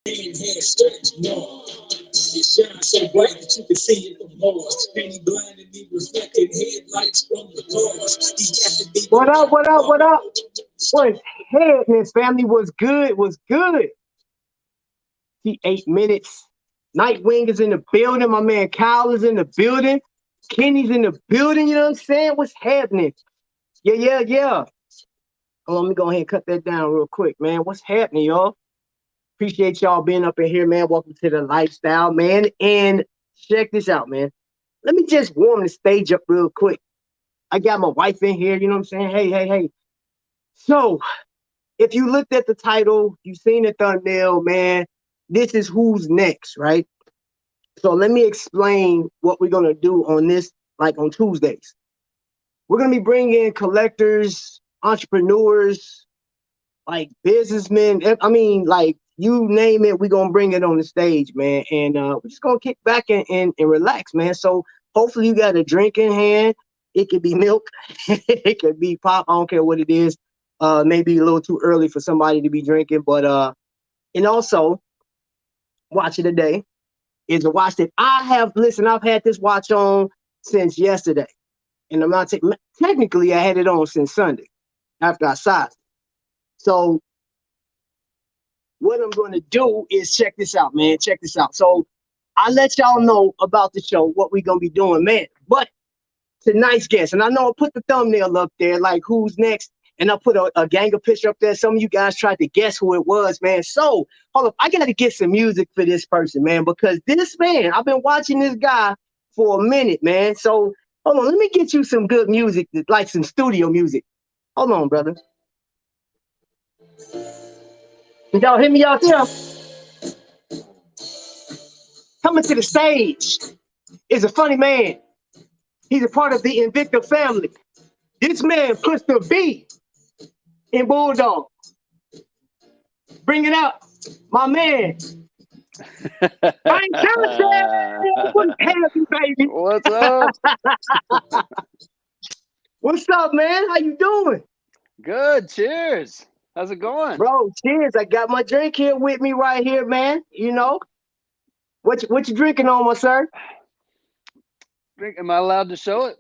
Man had stretched no. It shines so bright that you can see it from Mars. And he blindingly reflected headlights from the cars. He got to be. What up? What up? What up? What's happening, family? Was good? Was good? See, 8 minutes. Nightwing is in the building. My man Kyle is in the building. Kenny's in the building. You know what I'm saying? What's happening? Yeah, yeah, yeah. Oh, let me go ahead and cut that down real quick, man. What's happening, y'all? Appreciate y'all being up in here, man. Welcome to the lifestyle, man. And check this out, man. Let me just warm the stage up real quick. I got my wife in here, you know what I'm saying? Hey, hey, hey. So, if you looked at the title, you've seen the thumbnail, man. This is who's next, right? So let me explain what we're gonna do on this, like on Tuesdays. We're gonna be bringing collectors, entrepreneurs, like businessmen. I mean, like you name it, we're gonna bring it on the stage, man. And we're just gonna kick back and relax, man. So hopefully you got a drink in hand. It could be milk, it could be pop. I don't care what it is. Maybe a little too early for somebody to be drinking, but and also watch of the day is a watch that I have. Listen, I've had this watch on since yesterday, and I'm not technically I had it on since Sunday after I sized it. So what I'm going to do is check this out, man. Check this out. So I let y'all know about the show, what we're going to be doing, man. But tonight's guest, and I know I put the thumbnail up there, like who's next, and I put a gang of picture up there. Some of you guys tried to guess who it was, man. So hold up, I got to get some music for this person, man, because this man, I've been watching this guy for a minute, man. So hold on, let me get you some good music, like some studio music. Hold on, brother. Y'all hear me out there? Coming to the stage is a funny man. He's a part of the Invicta family. This man puts the B in Bulldog. Bring it up, my man. Frank Johnson! What's happening, baby? What's up? What's up, man? How you doing? Good. Cheers. How's it going? Bro, cheers. I got my drink here with me right here, man. You know? What you drinking on, my sir? Am I allowed to show it?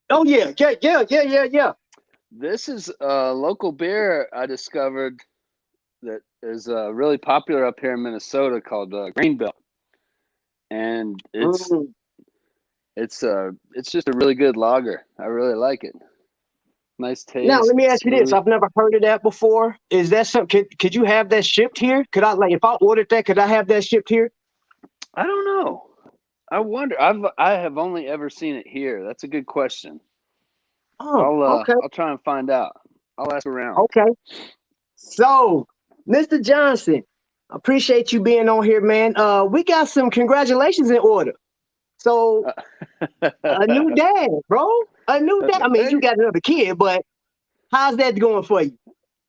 Oh, yeah. Yeah. This is a local beer I discovered that is really popular up here in Minnesota called Greenbelt. And it's just a really good lager. I really like it. Nice taste. Now, let me ask you this. smooth. I've never heard of that before. Is that something? Could you have that shipped here? Could I, like, if I ordered that, could I have that shipped here? I don't know. I wonder. I have only ever seen it here. That's a good question. Oh, okay. I'll try and find out. I'll ask around. Okay. So, Mr. Johnson, appreciate you being on here, man. We got some congratulations in order. So, a new dad, bro. A new dad. I mean, you got another kid, but how's that going for you?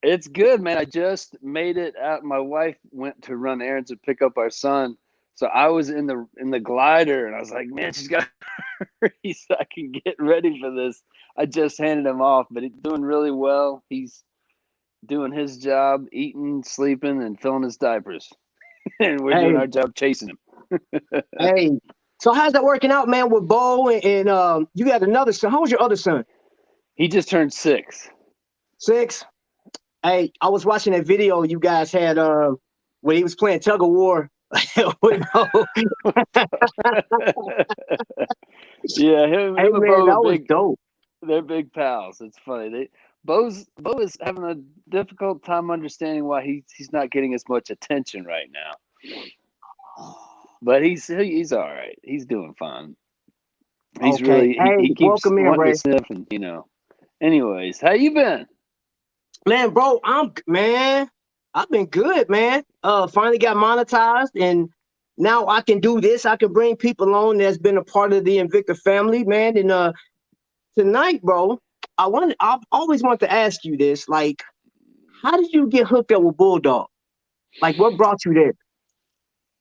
It's good, man. I just made it out. My wife went to run errands and pick up our son. So I was in the glider, and I was like, man, she's got to hurry so I can get ready for this. I just handed him off, but he's doing really well. He's doing his job, eating, sleeping, and filling his diapers. And we're doing our job chasing him. Hey, so how's that working out, man, with Bo and you got another son. How was your other son? He just turned 6. 6? Hey, I was watching that video you guys had when he was playing tug of war. With Bo. Yeah, him Hey, and man, Bo that are was big. dope. They're big pals. It's funny. Bo is having a difficult time understanding why he's not getting as much attention right now. But he's all right. He's doing fine. He's Okay. really Hey, he keeps welcome in, wanting Ray. to sniff and Anyways, how you been? Man, bro, I've been good, man. Finally got monetized, and now I can do this. I can bring people on that's been a part of the Invicta family, man. And tonight, bro, I've always wanted to ask you this. Like, how did you get hooked up with Bulldog? Like, what brought you there?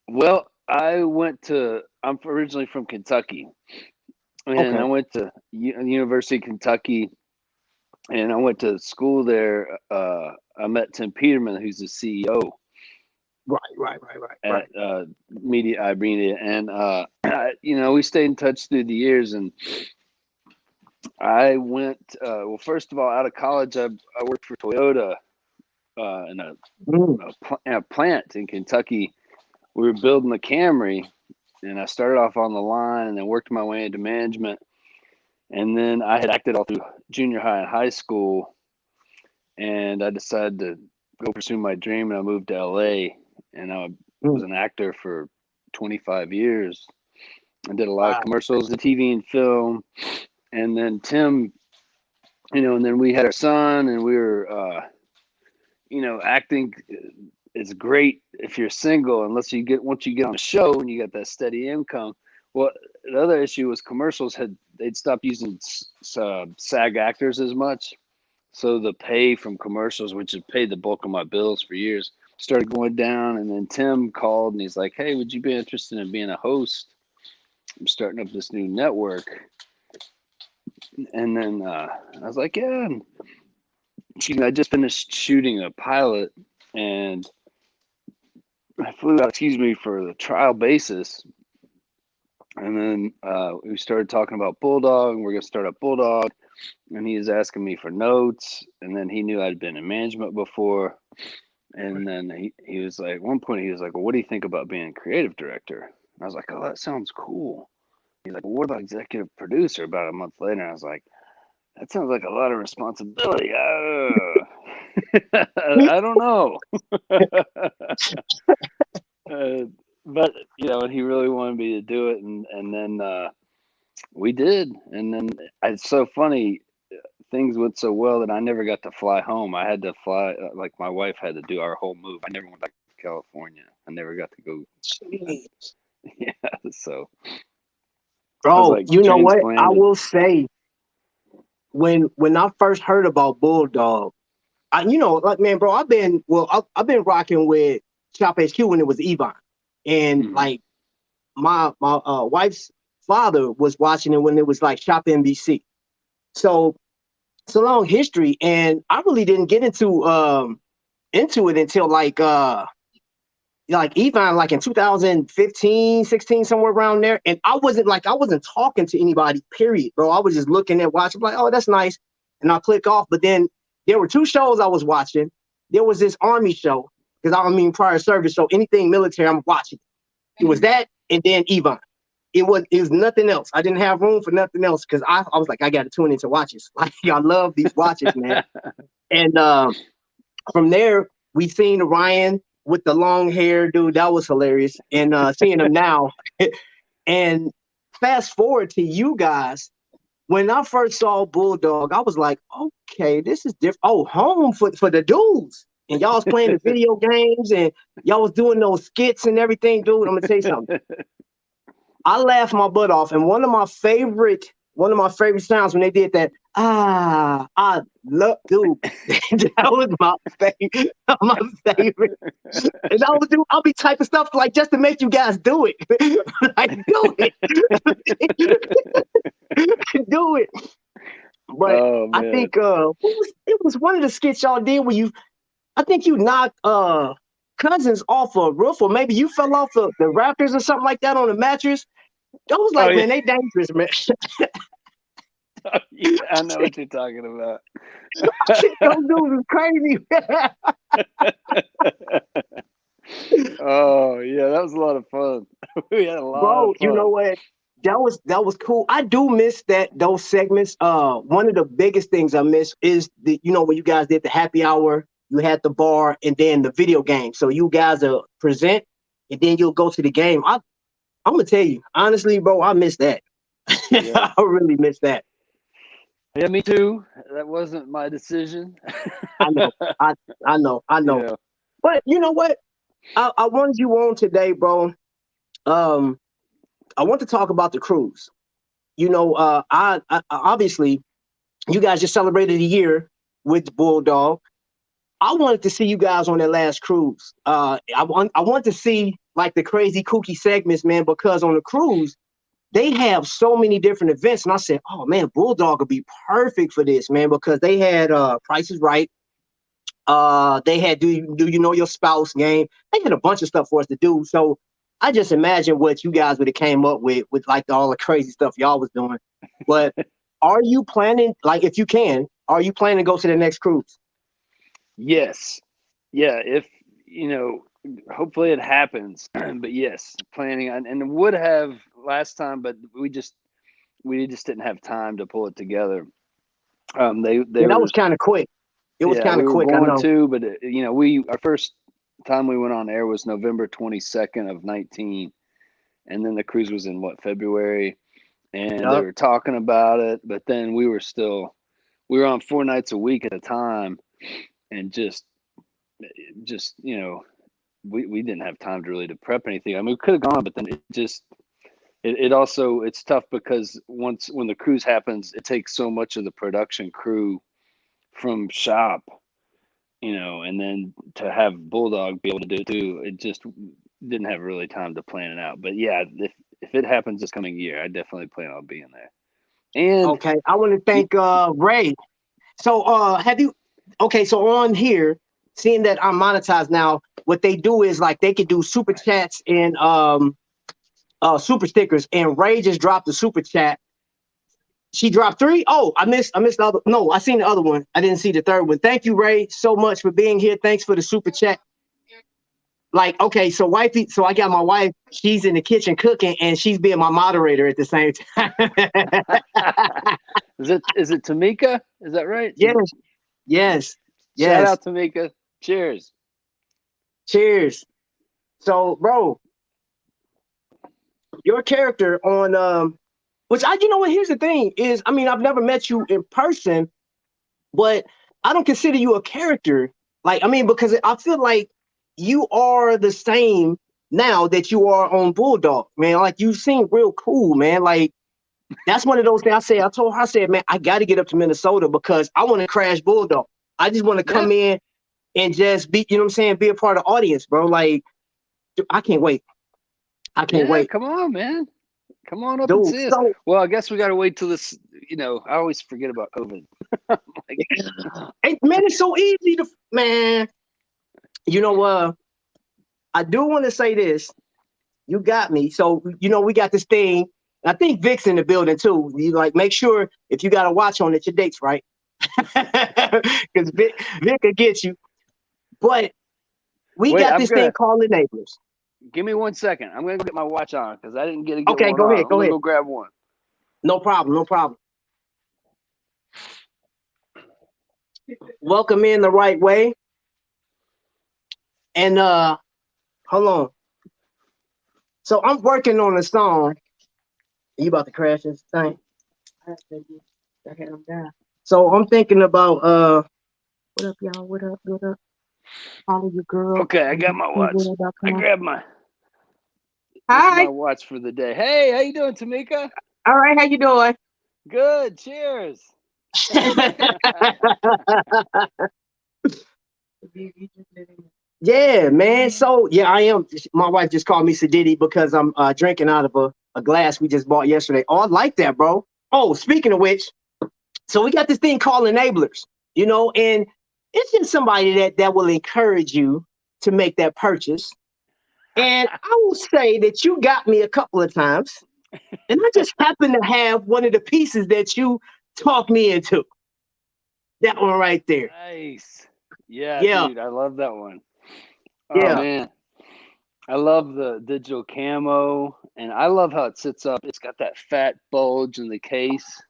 Well, I'm originally from Kentucky, and Okay. I went to University of Kentucky, and I went to school there. I met Tim Peterman, who's the CEO, Right. at Media, and we stayed in touch through the years, and I went well. First of all, out of college, I worked for Toyota in a plant in Kentucky. We were building the Camry, and I started off on the line, and then worked my way into management. And then I had acted all through junior high and high school, and I decided to go pursue my dream, and I moved to LA, and I was an actor for 25 years. I did a lot of commercials, the TV and film, and then Tim, and then we had our son, and we were, acting is great if you're single, once you get on a show and you got that steady income. Well, the other issue was commercials they'd stopped using SAG actors as much. So the pay from commercials, which had paid the bulk of my bills for years, started going down. And then Tim called and he's like, "Hey, would you be interested in being a host? I'm starting up this new network." And then I was like, "Yeah." And I just finished shooting a pilot, and I flew out, for the trial basis. And then we started talking about Bulldog, and we're going to start up Bulldog. And he was asking me for notes. And then he knew I'd been in management before. And then he was like, at one point, he was like, "Well, what do you think about being creative director?" And I was like, "Oh, that sounds cool." He's like, "Well, what about executive producer?" About a month later, and I was like, "That sounds like a lot of responsibility. I don't know." But and he really wanted me to do it, and then we did. And then it's so funny, things went so well that I never got to fly home. I had to fly, like my wife had to do our whole move. I never went back to California. I never got to go. Yeah, so bro, like you know what? I transplanted. will say, when I first heard about Bulldog, man, bro, I've been rocking with Shop HQ when it was Evon, and like my wife's father was watching it when it was like Shop NBC. So it's a long history, and I really didn't get into it until like Evon, like in 2015, 16, somewhere around there. And I wasn't talking to anybody, period, bro. I was just looking at watching, like, oh, that's nice. And I'll click off. But then there were two shows I was watching. There was this Army show, because prior service, so anything military, I'm watching. It was that, and then Evon. It was nothing else. I didn't have room for nothing else, because I was like, I got to tune into watches. Like, I love these watches, man. And from there, we seen Ryan with the long hair, dude. That was hilarious. And seeing him now. And fast forward to you guys. When I first saw Bulldog, I was like, okay, this is different. Oh, home for the dudes. And y'all was playing the video games, and y'all was doing those skits and everything, dude. I'm gonna tell you something. I laughed my butt off. And one of my favorite sounds when they did that, I love, dude. That was my favorite. And I'll be typing stuff like just to make you guys do it. Like, do it. Do it. But I think it was one of the skits y'all did where I think you knocked Cousins off a roof, or maybe you fell off the Raptors or something like that on a mattress. I was like, man, they dangerous, man. Yeah, I know what you're talking about. Those dudes is crazy. Oh yeah, that was a lot of fun. We had a lot of fun. You know what? That was cool. I do miss those segments. One of the biggest things I miss is when you guys did the happy hour, you had the bar, and then the video game. So you guys present, and then you'll go to the game. I'm gonna tell you honestly, bro, I miss that. Yeah. I really miss that. Yeah, me too. That wasn't my decision. I know. Yeah. But you know what? I wanted you on today, bro. I want to talk about the cruise. I obviously, you guys just celebrated a year with Bulldog. I wanted to see you guys on that last cruise. I want to see like the crazy kooky segments, man, because on the cruise, they have so many different events. And I said, oh man, Bulldog would be perfect for this, man, because they had Price is Right. They had do you know your spouse game. They had a bunch of stuff for us to do. So I just imagine what you guys would have came up with like all the crazy stuff y'all was doing. But are you planning, like, if you can, are you planning to go to the next cruise? Yes. Yeah. If, hopefully it happens, but yes, planning on, and would have last time, but we just didn't have time to pull it together. That was kind of quick. It was kind we of were quick. I going know. to, but our first time we went on air was November 22nd of 19, and then the cruise was in February, and they were talking about it, but then we were on 4 nights a week at a time, and just we didn't have time to really to prep anything. I mean, we could have gone, but then it also, it's tough because when the cruise happens, it takes so much of the production crew from shop, and then to have Bulldog be able to do it, just didn't have really time to plan it out. But yeah, if it happens this coming year, I definitely plan on being there. And okay, I want to thank Ray. So so on here, seeing that I'm monetized now, what they do is like they could do super chats and super stickers, and Ray just dropped the super chat. She dropped 3. Oh, I missed the other. No, I seen the other one. I didn't see the third one. Thank you, Ray, so much for being here. Thanks for the super chat. Like, okay, so wifey, so I got my wife, she's in the kitchen cooking, and she's being my moderator at the same time. Is it Tamika? Is that right? Yes. Shout out Tamika. Cheers. So, bro, your character on which here's the thing is, I mean, I've never met you in person, but I don't consider you a character. Like, I mean, because I feel like you are the same now that you are on Bulldog, man. Like, you seem real cool, man. Like, that's one of those things I told her, I said, man, I got to get up to Minnesota because I want to crash Bulldog. I just want to come in and just be, be a part of the audience, bro. Like, dude, I can't wait. Wait. Come on, man. Come on up and Dude, see us. Well, I guess we got to wait till this, I always forget about COVID. Hey, man, it's so easy to, man. I do want to say this. You got me. So, we got this thing. I think Vic's in the building too. You make sure if you got a watch on it, your date's right. Because Vic will get you. But we got this thing called enablers. Give me 1 second. I'm going to get my watch on because I didn't get to get one go on. Ahead. Go grab one. No problem. Welcome in the right way. And hold on. So I'm working on a song. Are you about to crash this thing? So I'm thinking about what up, y'all? What up? Follow your girl. Okay, I got my watch. I grabbed my. Hi. My watch for the day. Hey, how you doing, Tamika? All right, how you doing? Good. Cheers. Yeah, man. So yeah, I am. My wife just called me Sadiddy because I'm drinking out of a glass we just bought yesterday. Oh, I like that, bro. Oh, speaking of which, so we got this thing called enablers, and it's just somebody that will encourage you to make that purchase. And I will say that you got me a couple of times, and I just happen to have one of the pieces that you talked me into. That one right there. Nice. Yeah, dude, I love that one. Oh, man. I love the digital camo, and I love how it sits up. It's got that fat bulge in the case.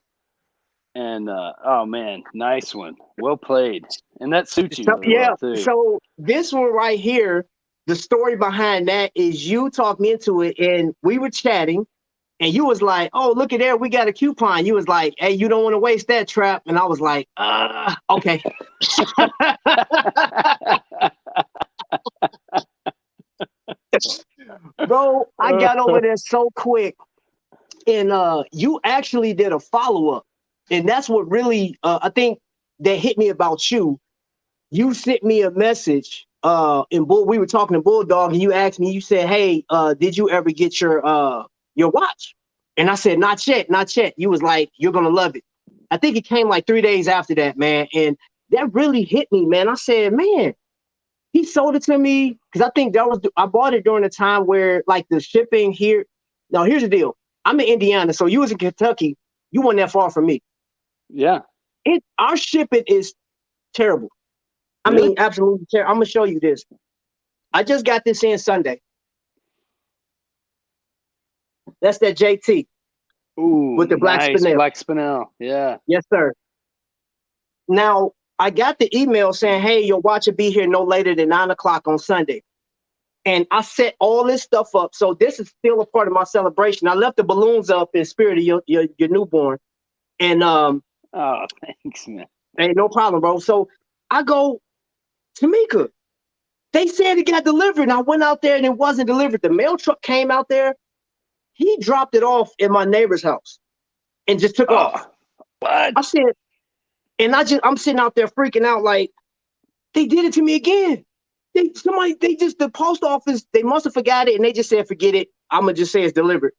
And, oh, man, nice one. Well played. And that suits you really well, too. So this one right here, the story behind that is you talked me into it, and we were chatting, and you was like, oh, look at there, we got a coupon. You was like, hey, you don't want to waste that, Trap. And I was like, okay. Bro, I got over there so quick. And you actually did a follow-up. And that's what really, I think, that hit me about you. You sent me a message. We were talking to Bulldog, and you asked me, you said, hey, did you ever get your watch? And I said, not yet. You was like, you're going to love it. I think it came like 3 days after that, man. And that really hit me, man. I said, man, he sold it to me because I think I bought it during the time where like the shipping here. Now here's the deal. I'm in Indiana, so you was in Kentucky. You weren't that far from me. Yeah. Our shipping is terrible. I Really? mean, absolutely terrible. I'm gonna show you this. I just got this in Sunday. That's that JT Ooh, with the black nice. spinel. Black spinel. Yeah. Yes, sir. Now I got the email saying, "Hey, your watch will be here no later than 9 o'clock on Sunday." And I set all this stuff up. So this is still a part of my celebration. I left the balloons up in spirit of your newborn. And Oh, thanks, man. hey, no problem, bro. So I go, Tamika, they said it got delivered. And I went out there and it wasn't delivered. The mail truck came out there. He dropped it off in my neighbor's house and just took off. What? I said, and I'm sitting out there freaking out like, they did it to me again. The post office, they must have forgot it and they just said, forget it. I'm going to just say it's delivered.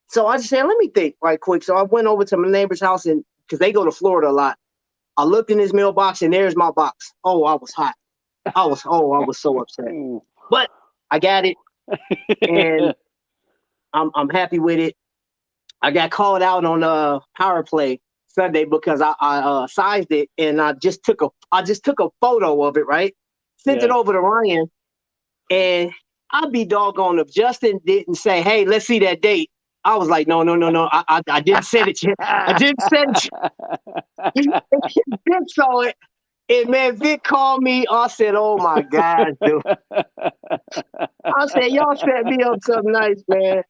So I just said, let me think right quick. So I went over to my neighbor's house and because they go to Florida a lot. I looked in his mailbox and there's my box. Oh, I was hot. I was so upset. But I got it and I'm happy with it. I got called out on Power Play Sunday because I sized it and I just took a photo of it, right? Sent it over to Ryan, and I'd be doggone if Justin didn't say, "Hey, let's see that date." I was like, "No, I didn't send it yet. I didn't send it." Vic saw it, and man, Vic called me. I said, "Oh my God, dude!" I said, "Y'all set me up something nice, man."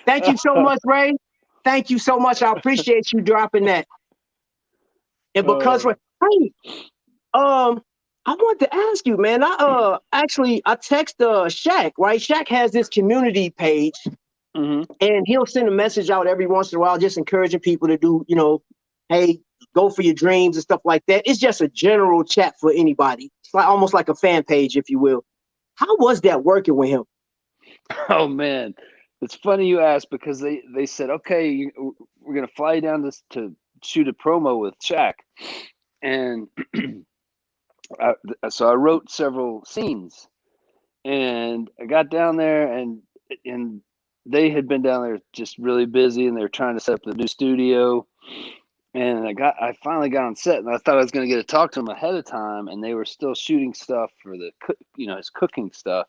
Thank you so much, Ray. Thank you so much. I appreciate you dropping that. And because hey, I want to ask you, man. I text Shaq, right? Shaq has this community page, and he'll send a message out every once in a while, just encouraging people to do, hey, go for your dreams and stuff like that. It's just a general chat for anybody. It's like almost like a fan page, if you will. How was that working with him? Oh man, it's funny you asked because they said, okay, we're gonna fly down to shoot a promo with Shaq, and so I wrote several scenes, and I got down there, and they had been down there just really busy, and they were trying to set up the new studio, and I finally got on set, and I thought I was going to get to talk to them ahead of time, and they were still shooting stuff for the his cooking stuff,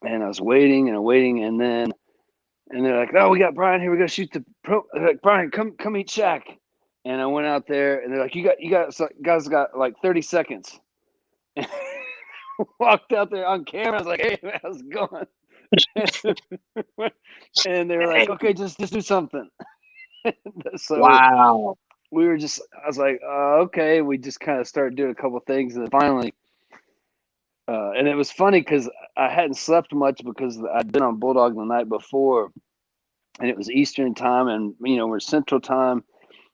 and I was waiting, and then they're like, "Oh, we got Brian here. We got to shoot the pro." They're like, "Brian, come meet Shaq." And I went out there, and they're like, "You guys got like 30 seconds." And walked out there on camera. I was like, "Hey, man, how's it going?" And they were like, "Okay, just do something." So wow. I was like, "Okay." We just kind of started doing a couple things, and then finally, and it was funny because I hadn't slept much because I'd been on Bulldog the night before, and it was Eastern time, and we're Central time.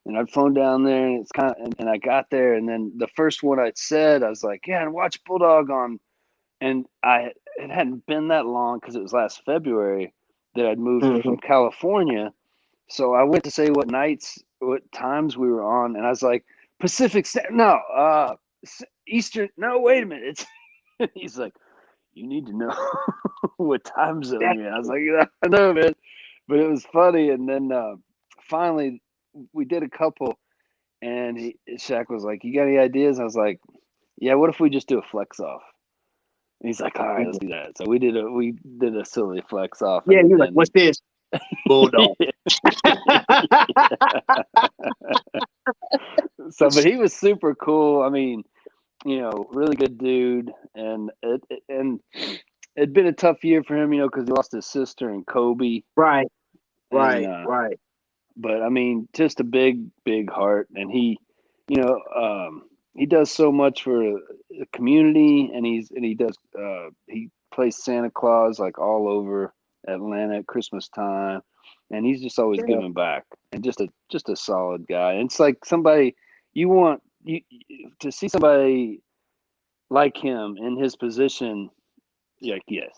And I'd flown down there, and it's and I got there, and then the first one I'd said, I was like, "Yeah, and watch Bulldog on," and it hadn't been that long because it was last February that I'd moved from California, so I went to say what times we were on, and I was like, Pacific, no, Eastern, no, wait a minute, he's like, you need to know what time zone you're in. I was like, yeah, I know, man, but it was funny, and then finally we did a couple, and Shaq was like, "You got any ideas?" I was like, "Yeah, what if we just do a flex off?" And he's like, "All right, let's do that." So we did a silly flex off. Yeah, you're like, "What's this?" Bulldog. So, but he was super cool. I mean, really good dude, and it'd been a tough year for him, because he lost his sister and Kobe. Right. But I mean, just a big, big heart, and he does so much for the community, and he plays Santa Claus like all over Atlanta at Christmas time, and he's just always giving back, and just a solid guy. And it's like somebody you want to see somebody like him in his position. You're like, yes,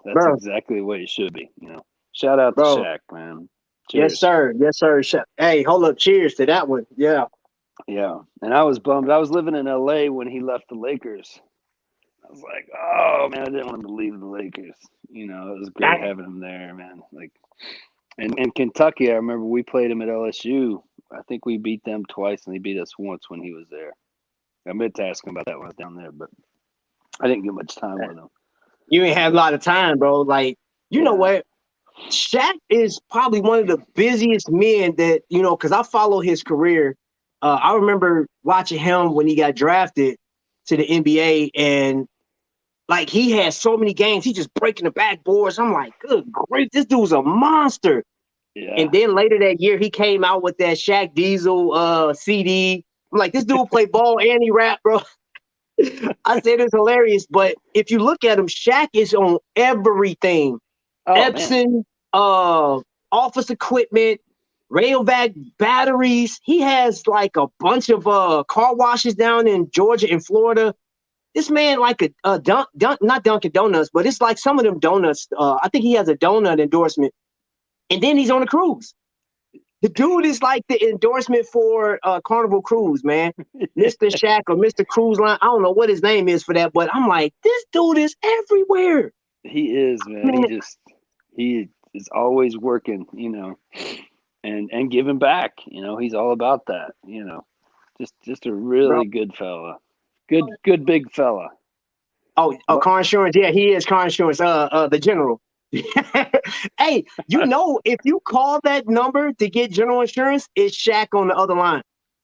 that's exactly the way it should be. Shout out to Shaq, man. Cheers. Yes, sir. Hey, hold up. Cheers to that one. Yeah. Yeah, and I was bummed. I was living in LA when he left the Lakers. I was like, oh man, I didn't want him to leave the Lakers. You know, it was great Dang. having him there, man. Like, and Kentucky, I remember we played him at LSU. I think we beat them twice, and they beat us once when he was there. I meant to ask him about that when I was down there, but I didn't get much time with him. You ain't have a lot of time, bro. Like, you know Yeah. what? Shaq is probably one of the busiest men that, you know, because I follow his career. I remember watching him when he got drafted to the NBA, and like he had so many games, he just breaking the backboards. I'm like, good grief, this dude's a monster. Yeah. And then later that year, he came out with that Shaq Diesel CD. I'm like, this dude play ball and he rap, bro. I said it's hilarious, but if you look at him, Shaq is on everything. Oh, Epson, office equipment, Rayovac batteries. He has like a bunch of car washes down in Georgia and Florida. This man like a not Dunkin' Donuts, but it's like some of them donuts. I think he has a donut endorsement, and then he's on a cruise. The dude is like the endorsement for Carnival Cruise, man. Mr. Shaq or Mr. Cruise Line. I don't know what his name is for that, but I'm like, this dude is everywhere. He is, man. Man, He is always working, you know, and giving back. You know, he's all about that. You know, just a really good fella. Good big fella. car insurance. Yeah, he is car insurance. The general. Hey, you know, if you call that number to get general insurance, it's Shaq on the other line.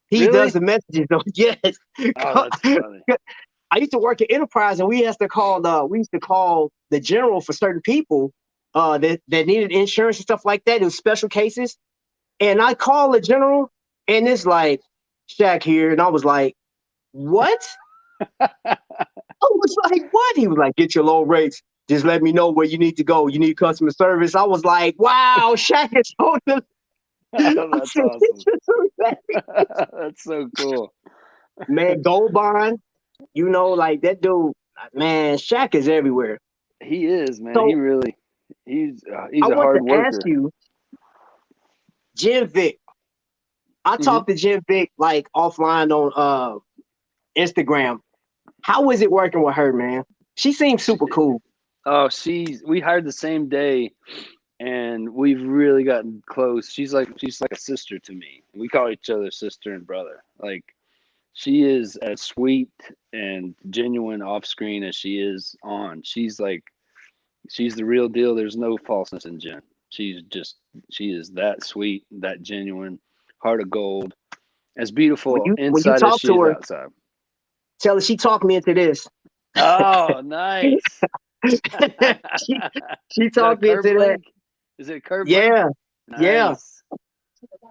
He Really? does the messages though. Yes. Oh, that's funny. I used to work at Enterprise, and we used to call the general for certain people that needed insurance and stuff like that in special cases. And I call the general, and it's like Shaq here, and I was like, "What?" I was like, "What?" He was like, "Get your low rates. Just let me know where you need to go. You need customer service." I was like, "Wow, Shaq is on the." Oh, that's awesome. That's so cool. Man, Gold Bond, you know, like that dude, man, Shaq is everywhere. He is, man. So He's I a want hard to worker. ask you, Jim Vick. I talked to Jim Vick like offline on Instagram. How is it working with her, man? She seems super cool. Oh, we hired the same day, and we've really gotten close. She's like a sister to me. We call each other sister and brother. Like, she is as sweet and genuine off screen as she is on. She's the real deal. There's no falseness in Jen. She is that sweet, that genuine, heart of gold, as beautiful When you inside as talk she to is her, outside. tell her she talked me into this. Oh, nice. she Is that a talked me curb into that. link? Is it a curb link? Yeah, yeah, Nice. Oh,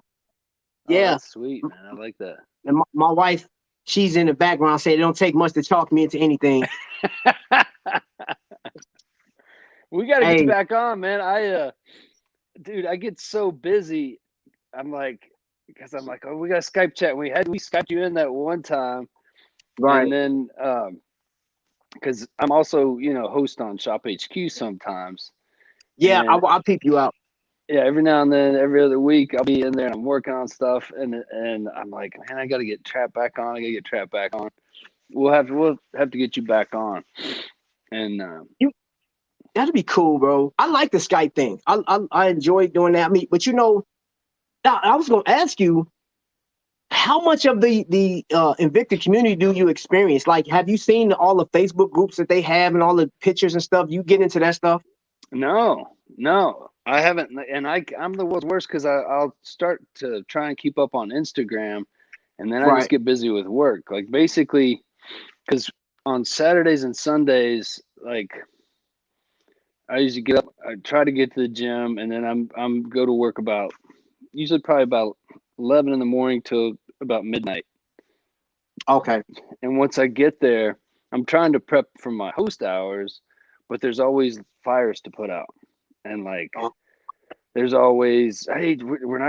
yeah. that's sweet, man. I like that. And my wife, she's in the background saying it don't take much to talk me into anything. We got to Hey, get back on, man. Dude, I get so busy. I'm like, oh, we got a Skype chat. We Skyped you in that one time, right. and then because I'm also, you know, host on Shop HQ sometimes. Yeah, And I'll peep you out. yeah, every now and then, every other week, I'll be in there and I'm working on stuff, and I'm like, man, I got to get Trap back on. I got to get Trap back on. We'll have to get you back on, and That'd be cool, bro. I like the Skype thing. I enjoy doing that. I mean, but you know, I was gonna ask you, how much of the Invicta community do you experience? Like, have you seen all the Facebook groups that they have and all the pictures and stuff? You get into that stuff? no, I haven't, and I'm the world's worst because I'll start to try and keep up on Instagram, and then I just Right. get busy with work. Like, basically, because on Saturdays and Sundays, like, I usually get up, I try to get to the gym, and then I'm go to work usually probably about 11 in the morning till about midnight. Okay. And once I get there, I'm trying to prep for my host hours, but there's always fires to put out, and like, there's always, hey, we're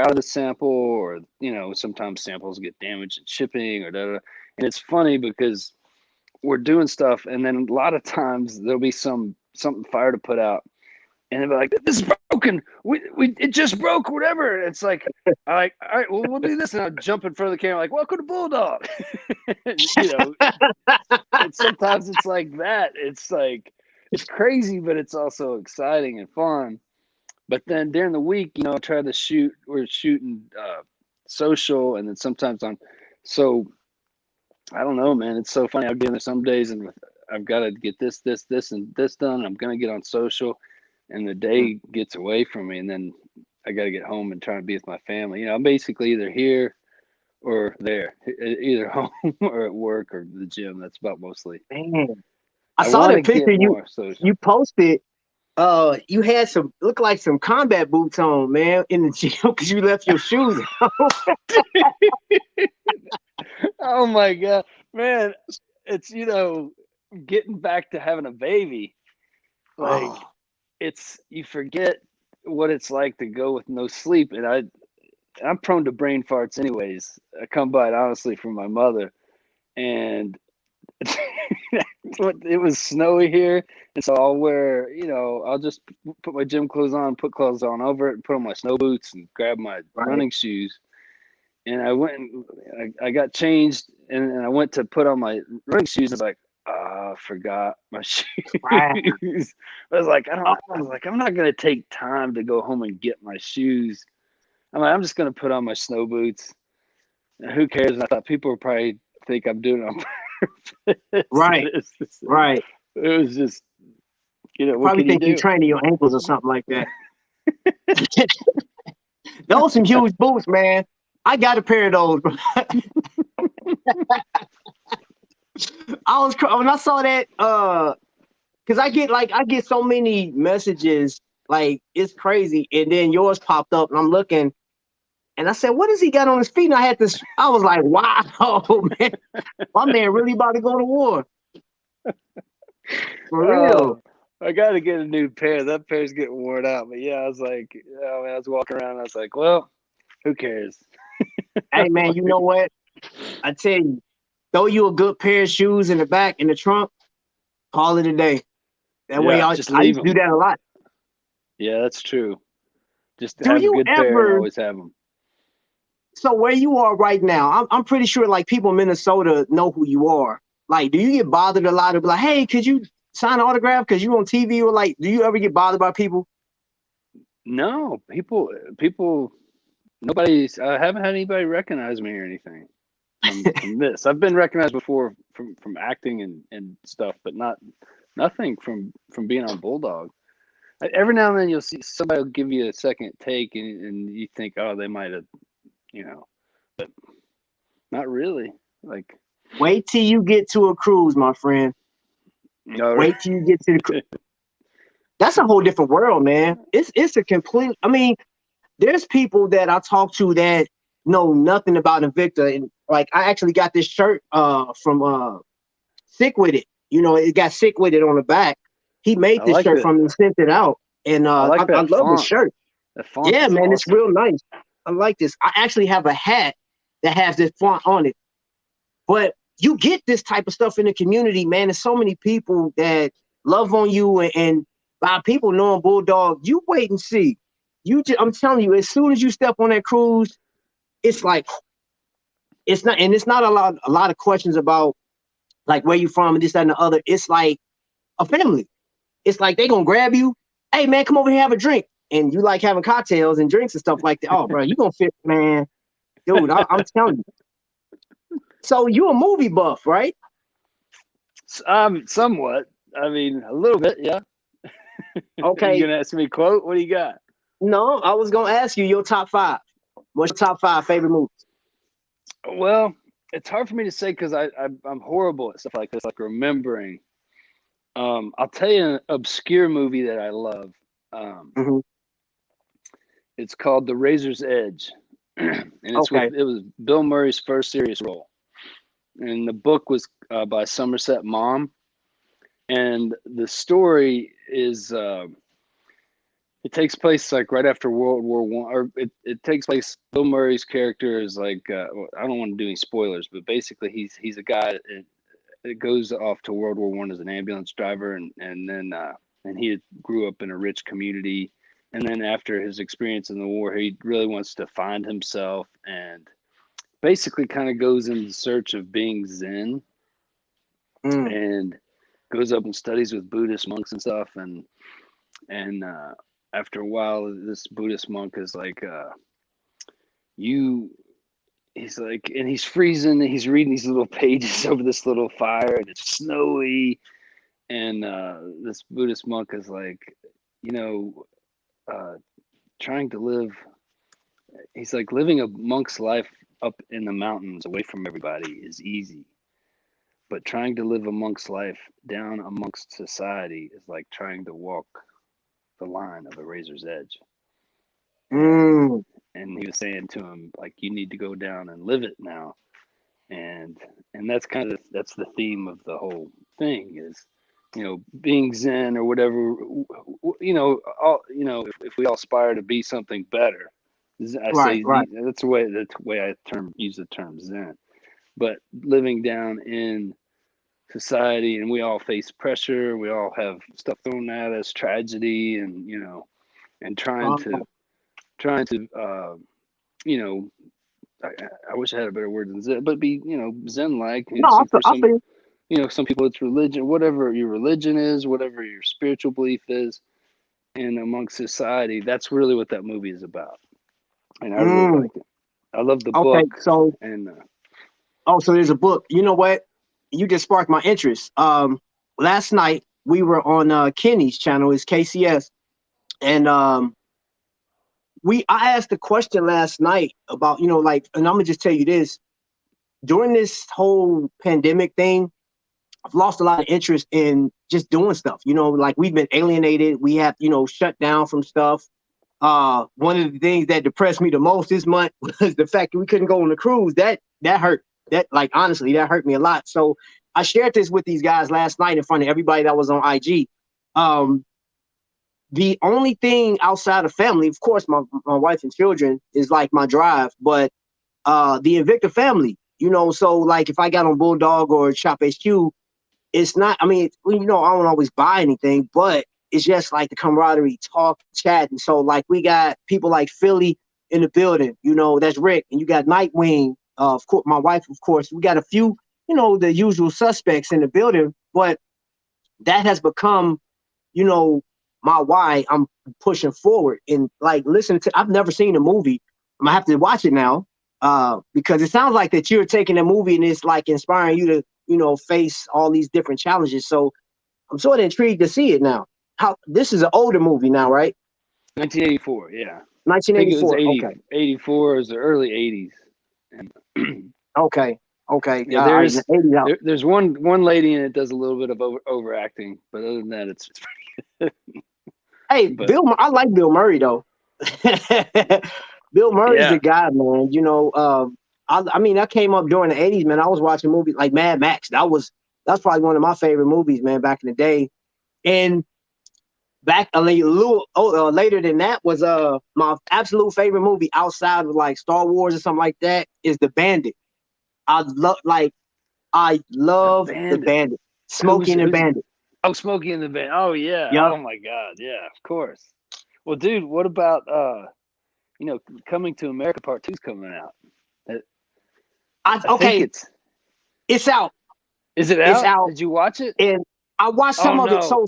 out of the sample, or, you know, sometimes samples get damaged in shipping or da, da, da. And it's funny because we're doing stuff, and then a lot of times there'll be something fire to put out, And they'll be like, "This is broken. It just broke, whatever." It's like, all right, well, we'll do this, and I'll jump in front of the camera, like, "Welcome to Bulldog." You know, and sometimes it's like that. It's like it's crazy, but it's also exciting and fun. But then during the week, you know, I try to shoot. We're shooting social, and then sometimes on. So I don't know, man. It's so funny. I'll get in there some days, and I've got to get this, and this done. I'm gonna get on social, and the day gets away from me, and then I got to get home and try to be with my family. You know, I'm basically either here or there, either home or at work or the gym. That's about mostly. Man, I I saw want to that picture get more social. you posted. You had some look like some combat boots on, man, in the gym because you left your shoes. Oh my God, man. It's, you know, getting back to having a baby. Like, Oh, you forget what it's like to go with no sleep. And I'm prone to brain farts anyways. I come by it honestly from my mother. And it was snowy here. And so I'll just put my gym clothes on, put clothes on over it, and put on my snow boots and grab my right. running shoes. And I went and I got changed, and I went to put on my running shoes. I was like, I forgot my shoes. Right. I was like, I'm not gonna take time to go home and get my shoes. I'm just gonna put on my snow boots. And who cares? And I thought people would probably think I'm doing it on purpose. Right. Right. It was just, what Probably can you think you're do? training your ankles or something like that. Those some huge boots, man. I got a pair of those. When I saw that, because I get so many messages, like it's crazy, and then yours popped up, and I'm looking, and I said, "What has he got on his feet?" And I was like, "Wow, man, my man really about to go to war for real." I got to get a new pair. That pair's getting worn out. But yeah, I was like, I was walking around. And I was like, well, who cares? Hey, man, you know what? I tell you, throw you a good pair of shoes in the back in the trunk, call it a day. That way, I just used leave to do them. that a lot. Yeah, that's true. Just Do have a you good pair and ever? always have them. So where you are right now, I'm pretty sure like people in Minnesota know who you are. Like, do you get bothered a lot of like, hey, could you sign an autograph because you on TV, or like, do you ever get bothered by people? No, people. I haven't had anybody recognize me or anything from this. I've been recognized before from acting and stuff, but nothing from being on Bulldog. Every now and then you'll see somebody will give you a second take, and you think, oh, they might have, but not really. Like, Wait till you get to a cruise, my friend. no, Wait till you get to the cruise. That's a whole different world, man. It's a complete. I mean, there's people that I talk to that know nothing about Invicta, and like I actually got this shirt from Sick With It. It got Sick With It on the back. He made I this like shirt that. from and sent it out, and I like I that love this font. shirt. That font Yeah, is man, it's awesome. real nice. I like this. I actually have a hat that has this font on it. But you get this type of stuff in the community, man. There's so many people that love on you, and by people knowing Bulldog, you wait and see. I'm telling you, as soon as you step on that cruise, it's like it's not a lot of questions about like where you from and this, that, and the other. It's like a family. It's like they gonna grab you. Hey man, come over here, have a drink. And you like having cocktails and drinks and stuff like that. Oh, bro, you gonna fit, man. Dude, I'm telling you. So you a movie buff, right? Somewhat. I mean, a little bit, yeah. Okay. You gonna ask me a quote? What do you got? No, I was gonna ask you your top 5. What's your top 5 favorite movies? Well, it's hard for me to say because I'm horrible at stuff like this, like remembering. I'll tell you an obscure movie that I love. Mm-hmm. It's called The Razor's Edge, and it was Bill Murray's first serious role. And the book was by Somerset Maugham, and the story is it takes place like right after World War One, or it takes place. Bill Murray's character is like I don't want to do any spoilers, but basically he's a guy that goes off to World War One as an ambulance driver, and then and he grew up in a rich community. And then after his experience in the war, he really wants to find himself and basically kind of goes in search of being Zen and goes up and studies with Buddhist monks and stuff. And after a while, this Buddhist monk is like, he's like, and he's freezing and he's reading these little pages over this little fire and it's snowy. And this Buddhist monk is like, trying to live, he's like, living a monk's life up in the mountains away from everybody is easy. But trying to live a monk's life down amongst society is like trying to walk the line of a razor's edge. And he was saying to him, like, you need to go down and live it now. And that's that's the theme of the whole thing is, being Zen or whatever, if we all aspire to be something better, that's the way I use the term Zen. But living down in society, and we all face pressure, we all have stuff thrown at us, tragedy, and and trying to I wish I had a better word than Zen, but be Zen like. Some people it's religion, whatever your religion is, whatever your spiritual belief is, and amongst society, that's really what that movie is about. And I really like it. I love the book. So and so there's a book. You know what? You just sparked my interest. Last night we were on Kenny's channel, it's KCS, and I asked a question last night about, and I'm gonna just tell you this. During this whole pandemic thing, I've lost a lot of interest in just doing stuff. Like we've been alienated. We have, shut down from stuff. One of the things that depressed me the most this month was the fact that we couldn't go on the cruise. That hurt. Honestly, that hurt me a lot. So I shared this with these guys last night in front of everybody that was on IG. The only thing outside of family, of course, my wife and children is like my drive, but the Invicta family, so like if I got on Bulldog or Shop HQ, it's not, I don't always buy anything, but it's just like the camaraderie, talk, chat. And so like we got people like Philly in the building, that's Rick, and you got Nightwing, of course, my wife, of course. We got a few, the usual suspects in the building, but that has become, my why I'm pushing forward. And like listening to, I've never seen a movie. I'm gonna have to watch it now because it sounds like that you're taking a movie and it's like inspiring you to, face all these different challenges. So I'm sort of intrigued to see it now. This is an older movie now, right? 1984, yeah. 1984. I think it was okay. 84 is the early 80s. And okay. Yeah, there's one lady in it does a little bit of overacting, but other than that, it's pretty good. Hey, I like Bill Murray though. Bill Murray's the guy, man. I came up during the 80s, man. I was watching movies like Mad Max. That's probably one of my favorite movies, man, back in the day. And back a little later than that was my absolute favorite movie outside of like Star Wars or something like that is The Bandit. I love The Bandit. Smokey and the Bandit. Oh, Smokey and the Bandit. Oh yeah. Yep. Oh my God. Yeah, of course. Well, dude, what about Coming to America Part 2's coming out? It's out. Is it out? It's out. Did you watch it? And I watched some of it. So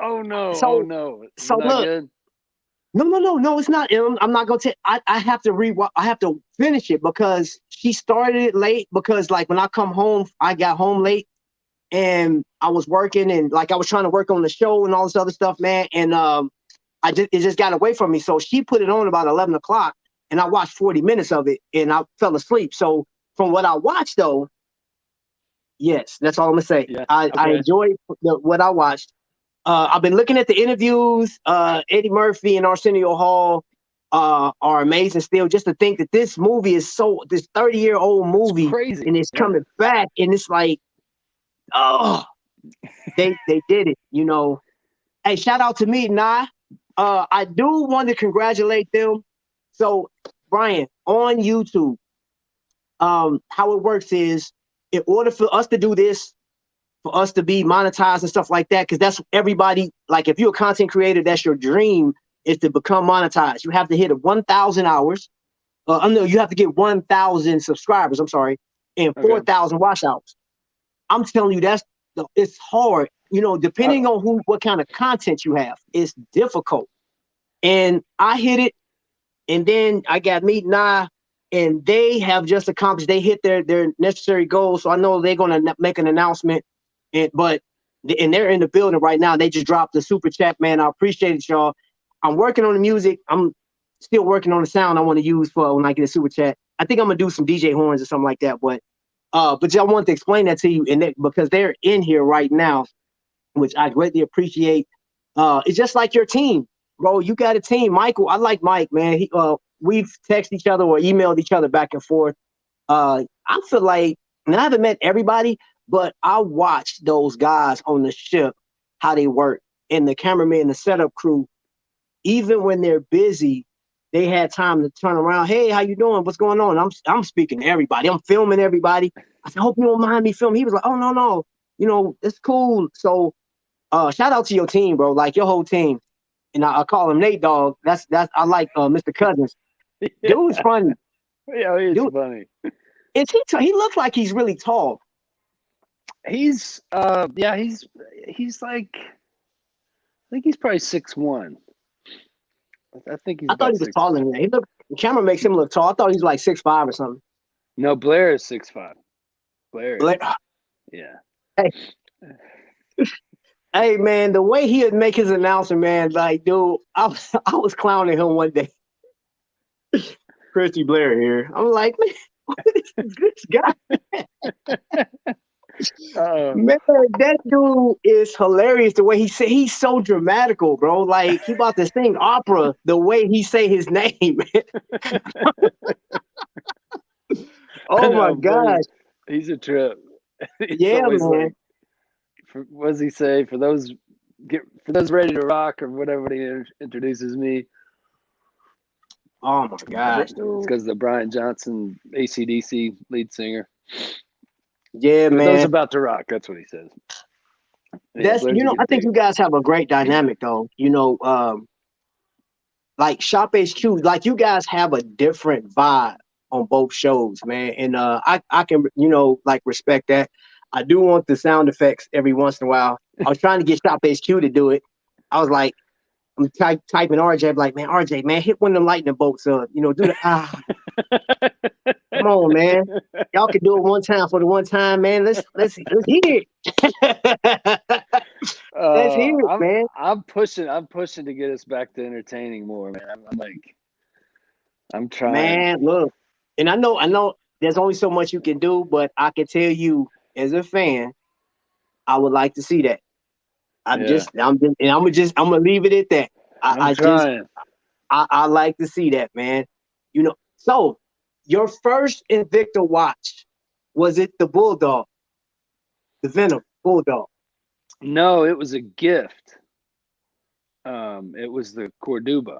Oh no! So look. Good? No, it's not. I'm not gonna tell. I have to rewatch. I have to finish it because she started it late. Because like when I come home, I got home late, and I was working and like I was trying to work on the show and all this other stuff, man. And it just got away from me. So she put it on about 11 o'clock, and I watched 40 minutes of it, and I fell asleep. So from what I watched, though, yes, that's all I'm gonna say. Yeah, I enjoyed what I watched. I've been looking at the interviews. Eddie Murphy and Arsenio Hall are amazing still. Just to think that this movie is this 30-year-old movie, crazy. And it's coming back, and it's like, oh, they did it. Hey, shout out to me, Nah. I do want to congratulate them. So, Brian, on YouTube, how it works is, in order for us to do this, for us to be monetized and stuff like that, because that's everybody, like if you're a content creator, that's your dream, is to become monetized. You have to hit 1,000 hours. No, you have to get 1,000 subscribers, I'm sorry, and 4,000 watch hours. I'm telling you, it's hard. You know, depending on what kind of content you have, it's difficult. And I hit it, and then I got Meet Nah, and they have just accomplished, they hit their necessary goals. So I know they're going to make an announcement, and they're in the building right now. They just dropped the super chat, man. I appreciate it, y'all. I'm working on the music. I'm still working on the sound I want to use for when I get a super chat. I think I'm gonna do some DJ horns or something like that. But I wanted to explain that to you, and because they're in here right now, which I greatly appreciate. It's just like your team, bro. You got a team, Michael. I like Mike, man. We've texted each other or emailed each other back and forth. I feel like, and I haven't met everybody, but I watched those guys on the ship, how they work, and the cameraman, the setup crew. Even when they're busy, they had time to turn around. Hey, how you doing? What's going on? I'm speaking to everybody. I'm filming everybody. I said, hope you don't mind me filming. He was like, oh, no. You know, it's cool. So shout out to your team, bro. Like your whole team. And I call him Nate Dogg. That's I like Mr. Cousins. Yeah. Dude's funny. Yeah, he's funny. He looks like he's really tall. He's he's like, I think he's probably 6'1". I think I thought he was taller than that. The camera makes him look tall. I thought he was like 6'5" or something. No, Blair is 6'5". Blair. Yeah. Hey, man, the way he would make his announcement, man, like, dude, I was clowning him one day. Christy Blair here. I'm like, man, what is this guy? Man, that dude is hilarious. The way he say, he's so dramatical, bro. Like he about to sing opera. The way he say his name. Oh my gosh, he's a trip. Yeah, man. Like, what does he say? For those ready to rock or whatever he introduces me. Oh my gosh, dude. It's because of the Brian Johnson AC/DC lead singer. Yeah, for man. those about to rock, that's what he says. Yeah, I think you guys have a great dynamic though. You know, like Shop HQ, like you guys have a different vibe on both shows, man. And I can, like respect that. I do want the sound effects every once in a while. I was trying to get Shop HQ to do it. I was like, I'm typing RJ, I'm like, man, RJ, man, hit one of the lightning bolts up. Do the Come on, man. Y'all can do it one time for the one time, man. Let's hear it. Let's hear it, man. I'm pushing to get us back to entertaining more, man. I'm trying. Man, look, and I know there's only so much you can do, but I can tell you as a fan, I would like to see that. I'm gonna leave it at that. I like to see that, man. So your first Invicta watch, was it the Bulldog? The Venom Bulldog? No, it was a gift. It was the Cordoba.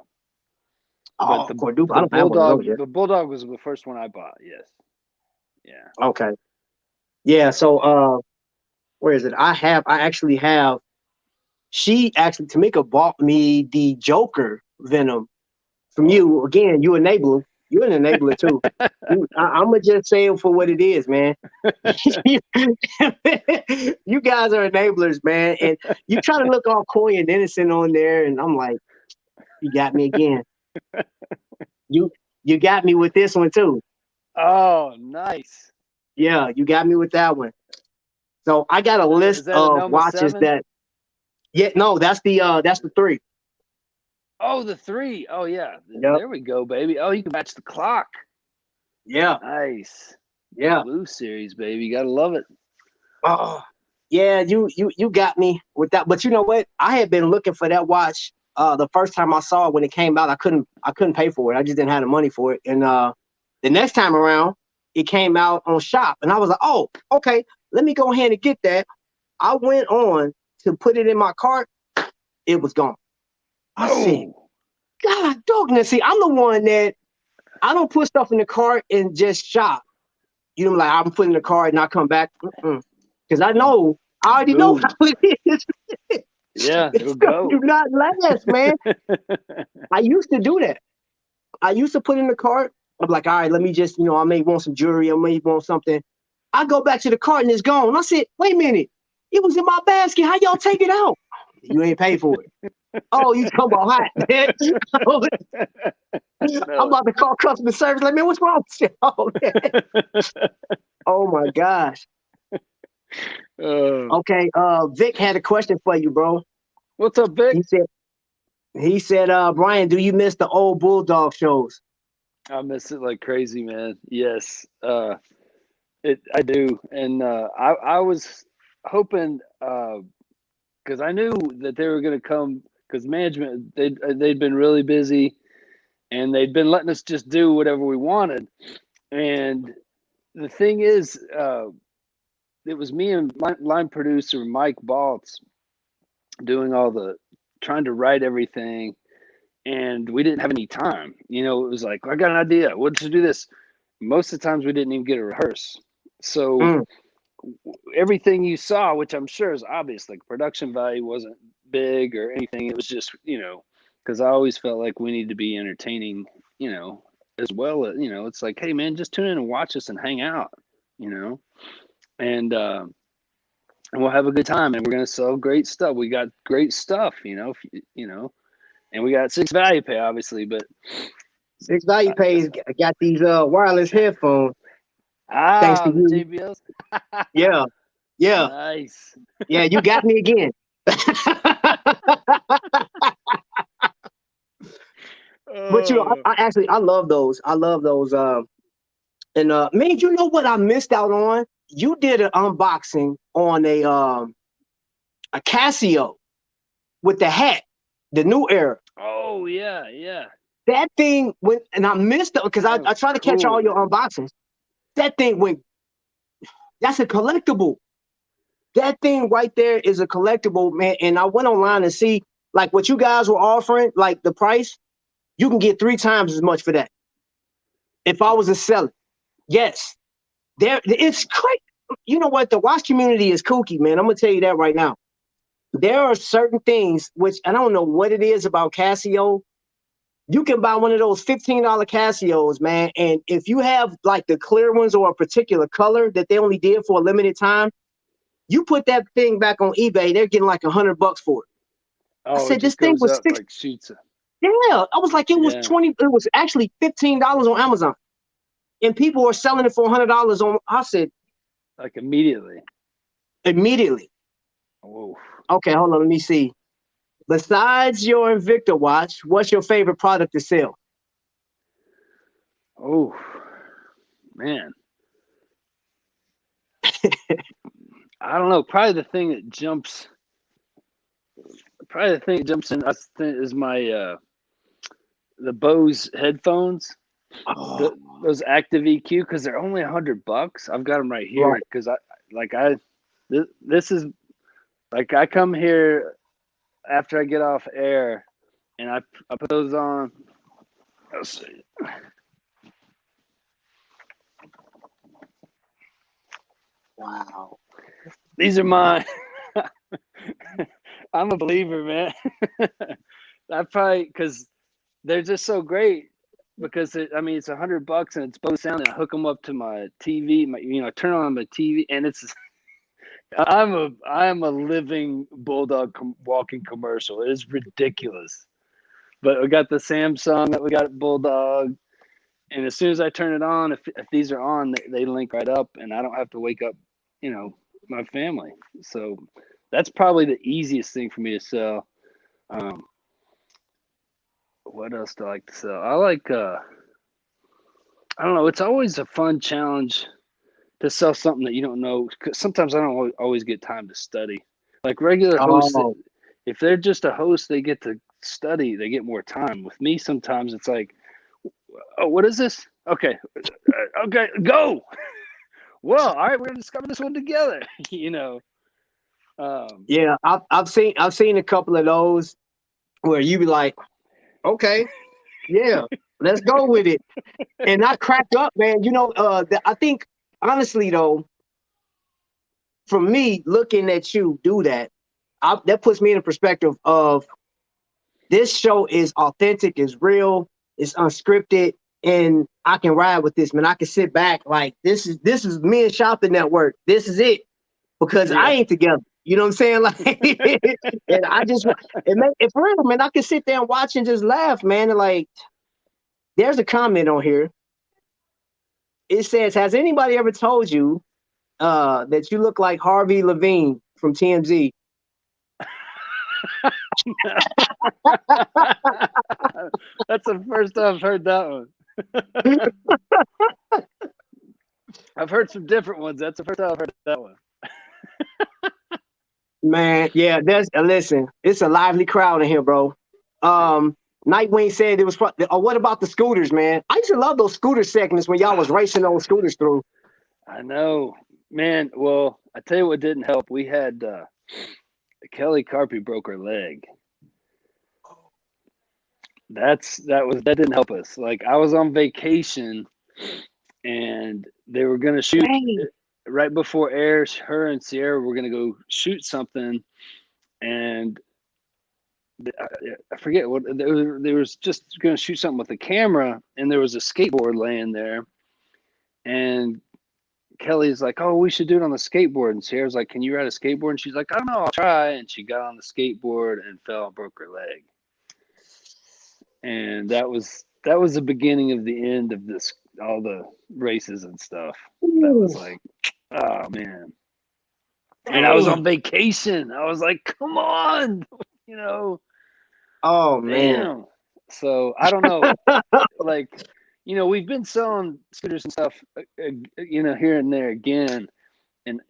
Oh, the Cordoba. I don't have one of those yet. The Bulldog was the first one I bought. Yes. Yeah. Okay. Yeah. So, where is it? I actually have. Tamika bought me the Joker Venom from you. Again, you enabler. You're an enabler too. I'm gonna just say it for what it is, man. You guys are enablers, man, and you try to look all coy and innocent on there, and I'm like, you got me again. You got me with this one too. Oh, nice. Yeah, you got me with that one. So I got a list of watches 7? That. Yeah, no, that's the 3. Oh, the 3. Oh, yeah. Yep. There we go, baby. Oh, you can match the clock. Yeah. Nice. Yeah. Blue Series, baby. You gotta love it. Oh, yeah. You got me with that. But you know what? I had been looking for that watch. The first time I saw it when it came out, I couldn't pay for it. I just didn't have the money for it. And the next time around, it came out on Shop, and I was like, oh, okay. Let me go ahead and get that. I went on to put it in my cart. It was gone. I said, God, dog. Now, see, I'm the one that I don't put stuff in the cart and just shop. Like I'm putting in the cart and I come back. Because I know I already know Boom. how it is. Yeah, This it'll stuff go. do not last, man. I used to do that. I used to put in the cart. I'm like, all right, let me just, I may want some jewelry. I may want something. I go back to the cart and it's gone. I said, wait a minute. It was in my basket. How y'all take it out? You ain't paid for it. Oh, you talking about hot, man. I'm No. about to call customer service. Like, man, what's wrong with y'all? Oh my gosh. Okay, Vic had a question for you, bro. What's up, Vic? He said, Brian, do you miss the old Bulldog shows? I miss it like crazy, man. Yes, I do, and I was hoping because I knew that they were going to come because management they'd been really busy, and they'd been letting us just do whatever we wanted. And the thing is, it was me and line producer Mike Baltz doing trying to write everything, and we didn't have any time. It was like, I got an idea. Let's do this. Most of the times we didn't even get to rehearse. So everything you saw, which I'm sure is obvious, like production value wasn't big or anything. It was just, because I always felt like we need to be entertaining, as well. It's like, hey man, just tune in and watch us and hang out, and we'll have a good time, and we're going to sell great stuff. We got great stuff, and we got 6 Value Pay, obviously, but 6 Value Pays got these wireless headphones. Thanks to the you. JBLs. Yeah. Nice. Yeah, you got me again. But I love those. I love those. And man, you know what I missed out on? You did an unboxing on a Casio with the hat, the new era. Oh yeah. That thing went, and I missed it because I try to catch all your unboxings. That thing went. That's a collectible. That thing right there is a collectible, man. And I went online and see like what you guys were offering, like the price. You can get 3 times as much for that. If I was a seller, yes, it's crazy. You know what? The watch community is kooky, man. I'm gonna tell you that right now. There are certain things which I don't know what it is about Casio. You can buy one of those $15 Casios, man. And if you have like the clear ones or a particular color that they only did for a limited time, you put that thing back on eBay, they're getting like $100 for it. Oh, I said, it just this thing goes was up 6. like shoots. Yeah, I was like, it was 20. It was actually $15 on Amazon, and people were selling it for $100 on. I said, like immediately. Oh, okay, hold on, let me see. Besides your Invicta watch, what's your favorite product to sell? Oh, man. I don't know. Probably the thing that jumps in is my the Bose headphones. Those active EQ, because they're only $100. I've got them right here because this is like I come here after I get off air and I put those on. Let's see. Wow. These are mine. I'm a believer, man. I probably, because they're just so great, because it's $100 and it's Bose sound, and I hook them up to my TV, turn on my TV, and it's I'm a living Bulldog walking commercial. It is ridiculous. But we got the Samsung that we got at Bulldog, and as soon as I turn it on, if these are on, they link right up, and I don't have to wake up, my family. So that's probably the easiest thing for me to sell. What else do I like to sell? I like I don't know. It's always a fun challenge to sell something that you don't know. 'Cause sometimes I don't always get time to study. Like regular hosts, if they're just a host, they get to study. They get more time. With me, sometimes it's like, oh, what is this? Okay, okay, go. Well, all right, we're gonna discover this one together. Yeah, I've seen a couple of those where you be like, okay, yeah, let's go with it, and I crack up, man. I think honestly though, for me, looking at you do that, that puts me in a perspective of this show is authentic, is real, it's unscripted, and I can ride with this, man. I can sit back like this is me and Shopping Network. This is it because I ain't together. You know what I'm saying? Like, and I just it for real, man. I can sit there and watch and just laugh, man. And like, there's a comment on here. It says, "Has anybody ever told you that you look like Harvey Levine from TMZ?" That's the first time I've heard that one. I've heard some different ones. That's the first time I've heard that one. Man, yeah, listen, it's a lively crowd in here, bro. Nightwing said it was what about the scooters, man? I used to love those scooter segments when y'all was racing those scooters through. I know, man. Well, I tell you what didn't help. We had Kelly Carpy broke her leg. That didn't help us. Like, I was on vacation and they were gonna shoot right before air. Her and Sierra were gonna go shoot something, and I forget what they was just gonna shoot something with the camera, and there was a skateboard laying there, and Kelly's like, "Oh, we should do it on the skateboard," and Sierra's like, "Can you ride a skateboard?" And she's like, "I don't know, I'll try," and she got on the skateboard and fell and broke her leg. And that was the beginning of the end of this, all the races and stuff. That was like, oh man. And I was on vacation. I was like, come on, you know. Oh man. Damn. So I don't know. Like, you know, we've been selling scooters and stuff, you know, here and there again. And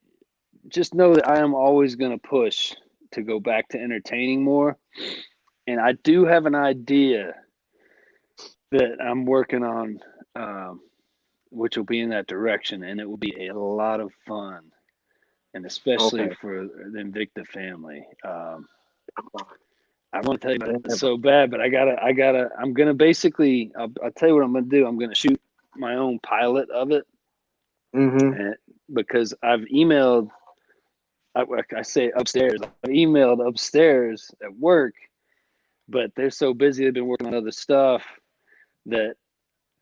just know that I am always going to push to go back to entertaining more. And I do have an idea that I'm working on, which will be in that direction, and it will be a lot of fun, and especially for the Invicta family. I want to tell you about it so bad, but I'm gonna basically, I'll tell you what I'm gonna do. I'm gonna shoot my own pilot of it, and, because I've emailed. I say upstairs. I've emailed upstairs at work, but they're so busy. They've been working on other stuff that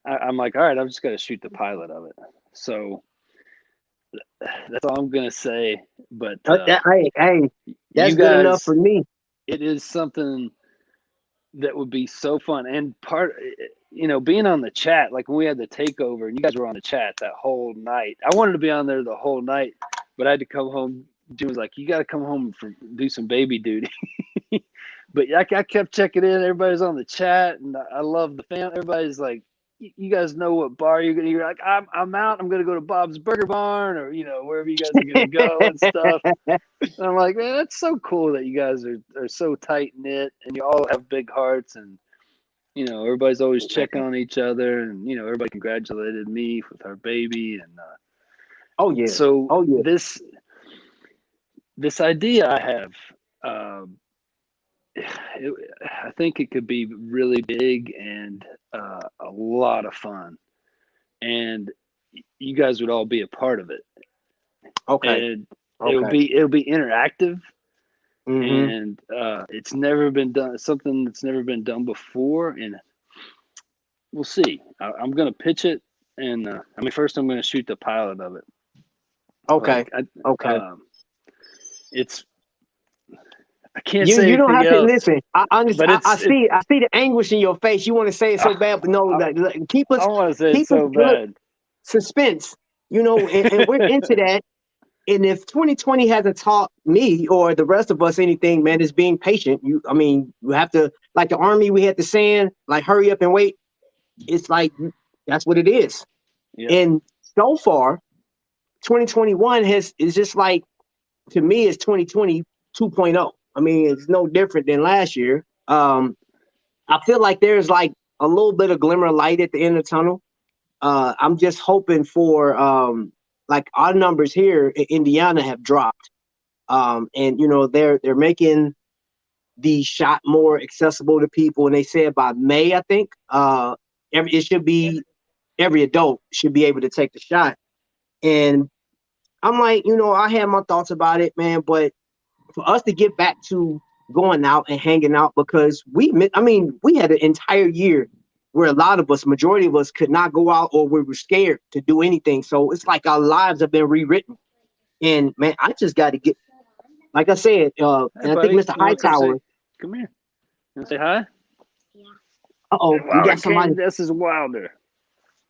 I'm like, all right, I've just got to shoot the pilot of it. So that's all I'm gonna say. But hey, that's good enough for me. It is something that would be so fun, and you know, being on the chat, like when we had the takeover, and you guys were on the chat that whole night. I wanted to be on there the whole night, but I had to come home. Jim was like, "You got to come home do some baby duty." But I kept checking in. Everybody's on the chat, and I love the family. Everybody's like, "You guys know what bar you're gonna?" You're like, "I'm out. I'm gonna go to Bob's Burger Barn, or you know, wherever you guys are gonna go and stuff." And I'm like, man, that's so cool that you guys are so tight knit, and you all have big hearts, and you know, everybody's always checking on each other, and you know, everybody congratulated me with our baby, and so this idea I have. I think it could be really big and a lot of fun, and you guys would all be a part of it. And it'll be interactive, and it's never been done. Something that's never been done before, and we'll see. I'm gonna pitch it, and first I'm gonna shoot the pilot of it. It's. I can't say you don't have else. to listen. I understand. I see the anguish in your face. You want to say it so bad, but no, keep us. I want to say it so bad. Suspense, you know, and we're into that. And if 2020 hasn't taught me or the rest of us anything, man, is being patient. You have to, like the Army, we had the saying, like, hurry up and wait. It's like, that's what it is. Yeah. And so far, 2021 is just like, to me, it's 2020 2.0. I mean, it's no different than last year. I feel like there's like a little bit of glimmer of light at the end of the tunnel. I'm just hoping for, like, our numbers here in Indiana have dropped. And, you know, they're making the shot more accessible to people. And they said by May, I think, every adult should be able to take the shot. And I'm like, I had my thoughts about it, man, but for us to get back to going out and hanging out, because we had an entire year where a lot of us, majority of us, could not go out, or we were scared to do anything. So it's like our lives have been rewritten. And man, I just got to get, like I said, Hey, and I think buddy, Mr. you want to come Hightower. say? Come here. You want to say hi? Uh-oh, we Wilder got somebody. King, this is Wilder.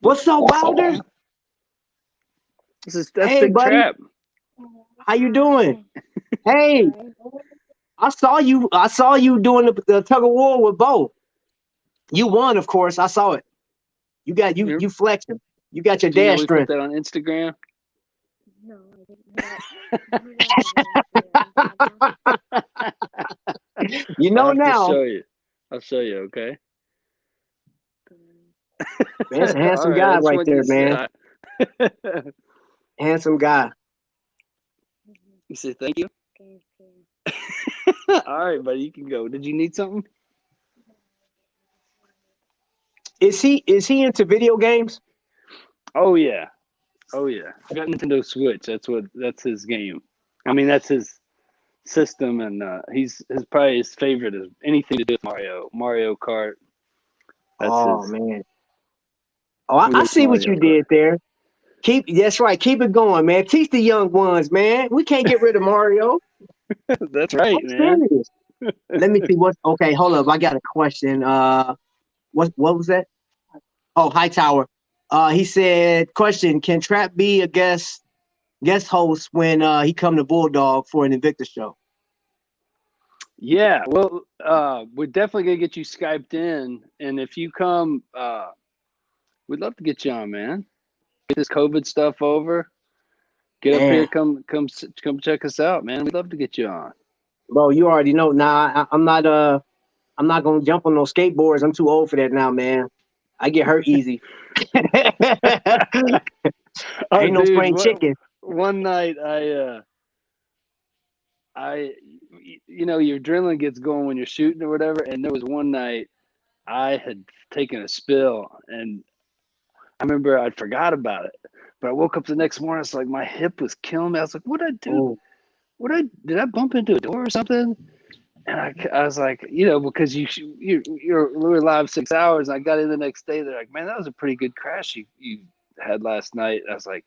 What's up, Wilder? That's Hey, Big buddy. Trap. How you doing? Hey, I saw you doing the tug of war with Bo. You won, of course. I saw it. You got you flexing. You got your Do you know dash we put strength. that on Instagram? No, I didn't. You I'll know have to now. show you. I'll show you, okay? Man, it's a All handsome right, I guy just right wanted there, to say man. hi. Handsome guy. You say thank you? All right, buddy, you can go. Did you need something? Is he into video games? Oh yeah. Oh yeah. I got Nintendo Switch. That's his game. I mean, that's his system, and his favorite is anything to do with Mario Kart. Oh His. man. Oh, I see what Mario you Kart. did there. That's right. Keep it going, man. Teach the young ones, man. We can't get rid of Mario. That's right, I'm man. serious. Let me see okay, hold up. I got a question. What was that? Oh, Hightower. He said, question, can Trap be a guest host when he come to Bulldog for an Invicta show? Yeah, well, we're definitely gonna get you Skyped in, and if you come, we'd love to get you on, man. Get this COVID stuff over. Get up here, Man, come check us out, man. We'd love to get you on. bro, you already know. Nah, I'm not gonna jump on those skateboards. I'm too old for that now, man. I get hurt easy. Oh, Ain't no dude, spring chicken. one night your adrenaline gets going when you're shooting or whatever. And there was one night I had taken a spill, and I remember I'd forgot about it. But I woke up the next morning, it's like my hip was killing me. I was like, "What did I do? Oh, Did I bump into a door or something?" And I was like, because you're live 6 hours. And I got in the next day. They're like, "Man, that was a pretty good crash you had last night." And I was like,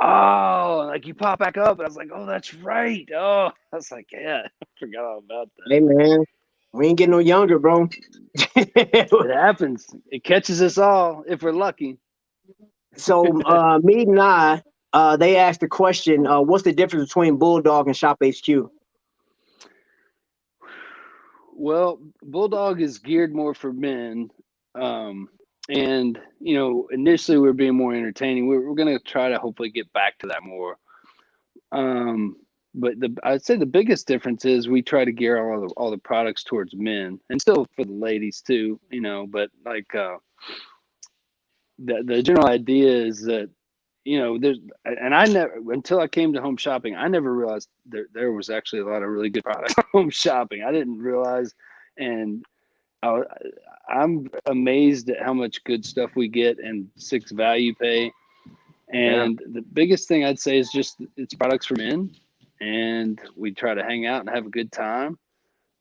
"Oh," and like you pop back up. And I was like, "Oh, that's right." Oh, I was like, "Yeah, I forgot all about that." hey man, we ain't getting no younger, bro. It happens. It catches us all if we're lucky. So Mead and I, they asked the question, what's the difference between Bulldog and Shop HQ? Well, Bulldog is geared more for men. And, initially we were being more entertaining. We're going to try to hopefully get back to that more. But I'd say the biggest difference is we try to gear all the products towards men, and still for the ladies too, but like the general idea is that, there's, and I never, until I came to home shopping, I never realized there was actually a lot of really good products for home shopping. I didn't realize, and I'm amazed at how much good stuff we get and Six Value Pay. And the biggest thing I'd say is just it's products for men, and we try to hang out and have a good time.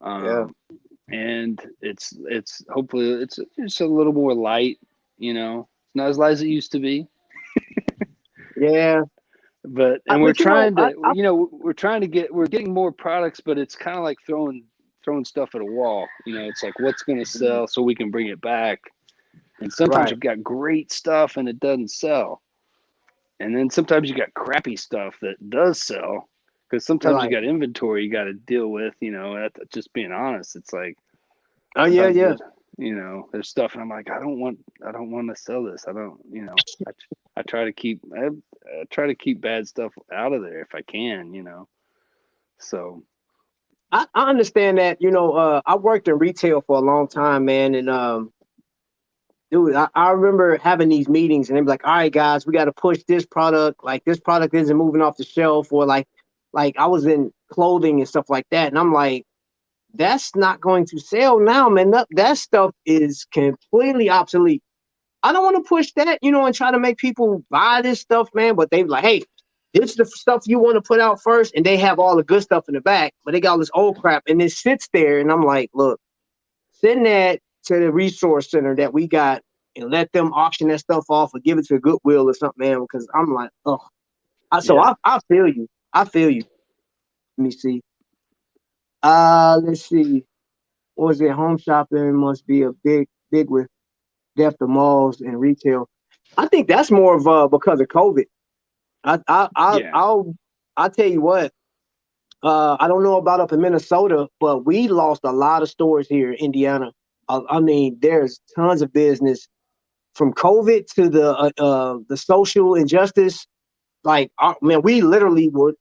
And it's hopefully it's just a little more light, it's not as light as it used to be. Yeah. But we're trying to we're getting more products, but it's kind of like throwing stuff at a wall. It's like what's going to sell so we can bring it back. And sometimes you've got great stuff and it doesn't sell. And then sometimes you got crappy stuff that does sell, because sometimes you got inventory you got to deal with. Just being honest, it's like, yeah. There's stuff, and I'm like, I don't want to sell this. I don't, I try to keep bad stuff out of there if I can. So I understand that. I worked in retail for a long time, man, and dude, I remember having these meetings, and they'd be like, "All right, guys, we got to push this product. Like this product isn't moving off the shelf," or like I was in clothing and stuff like that, and I'm like, "That's not going to sell now, man. That stuff is completely obsolete. I don't want to push that, and try to make people buy this stuff, man." But they be like, "Hey, this is the stuff you want to put out first, and they have all the good stuff in the back, but they got all this old crap, and it sits there, and I'm like, look, send that to the resource center that we got, and let them auction that stuff off or give it to Goodwill or something, man. Because I'm like, oh, so Yeah. I feel you. I feel you. Let me see. Let's see. What was it? Home shopping must be a big with depth of malls and retail. I think that's more of because of COVID. Yeah. I'll tell you what. I don't know about up in Minnesota, but we lost a lot of stores here in Indiana. I mean, there's tons of business from COVID to the social injustice. Like, man, we literally would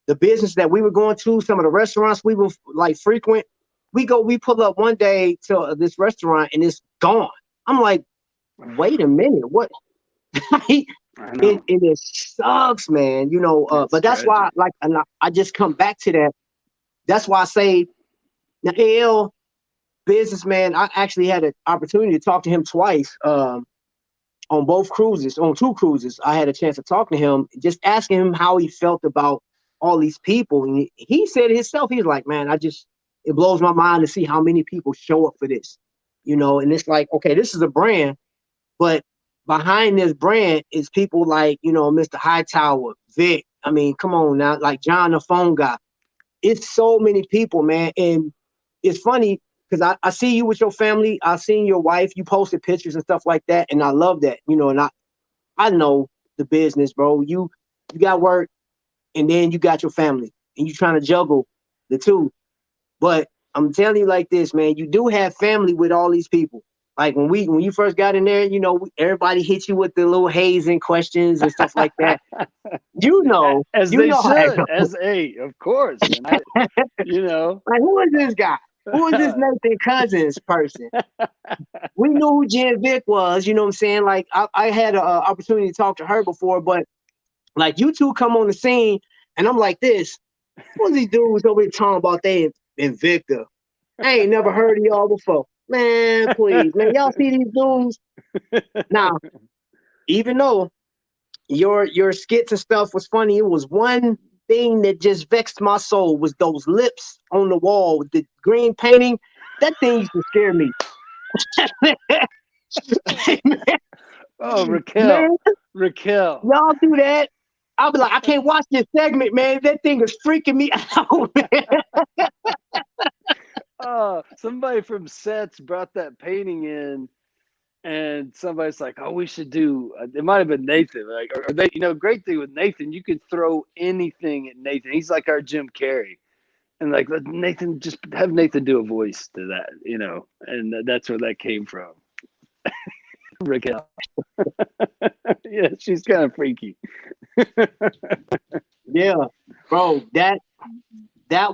the business that we were going to, some of the restaurants we would like frequent. We pull up one day to this restaurant and it's gone. I'm like, wait a minute, what? I know. It sucks, man. You know, It's but that's why, tragic. like, and I just come back to that. That's why I say, the AL businessman. I actually had an opportunity to talk to him twice. On both cruises, on two cruises, I had a chance to talk to him, just asking him how he felt about all these people. And he said himself, he's like, man, it blows my mind to see how many people show up for this, you know. And it's like, okay, this is a brand, but behind this brand is people like, you know, Mr. Hightower, Vic. I mean, come on now, like John, the phone guy. It's so many people, man. And it's funny because I see you with your family. I seen your wife. You posted pictures and stuff like that, and I love that. You know, and I know the business, bro. You got work, and then you got your family, and you trying to juggle the two. But I'm telling you like this, man. You do have family with all these people. Like when you first got in there, you know, everybody hit you with the little hazing questions and stuff like that. As You they know how it should, goes. of course. And you know, Like, who is this guy? Who is this Nathan Cousins person? We knew who Jen Vick was, you know what I'm saying? Like, I had an opportunity to talk to her before, but like, you two come on the scene, and I'm like this. What's these dudes over here talking about they Invicta? I ain't never heard of y'all before. Man, please, man. Y'all see these dudes? Now, even though your skits and stuff was funny, it was one thing that just vexed my soul was those lips on the wall with the green painting. That thing used to scare me. oh, Man, Raquel. y'all do that. I'll be like, I can't watch this segment, man. That thing is freaking me out, man. Oh, somebody from sets brought that painting in, and somebody's like, "Oh, we should do." It might have been Nathan. Like, or they, you know, great thing with Nathan, you could throw anything at Nathan. He's like our Jim Carrey, and like let Nathan just have Nathan do a voice to that, you know, and that's where that came from. Raquel. Yeah, she's kind of freaky. Yeah, bro. That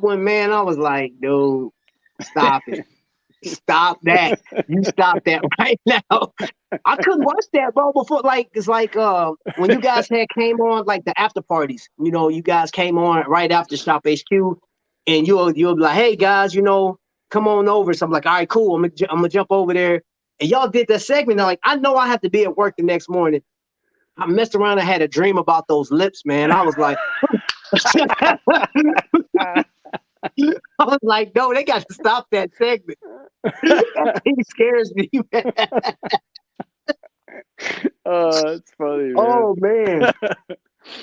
one, man. I was like, dude, stop it. Stop that. You stop that right now. I couldn't watch that, bro, before. Like, it's like when you guys had came on like the after parties, you know, you guys came on right after Shop HQ, and you'll be like, hey guys, you know, come on over. So I'm like, all right, cool. I'm gonna jump over there. And y'all did that segment. I'm like, I know I have to be at work the next morning. I messed around and had a dream about those lips, man. I was like, I was like, no, they got to stop that segment. That thing scares me, man. Oh, it's funny, man. Oh man,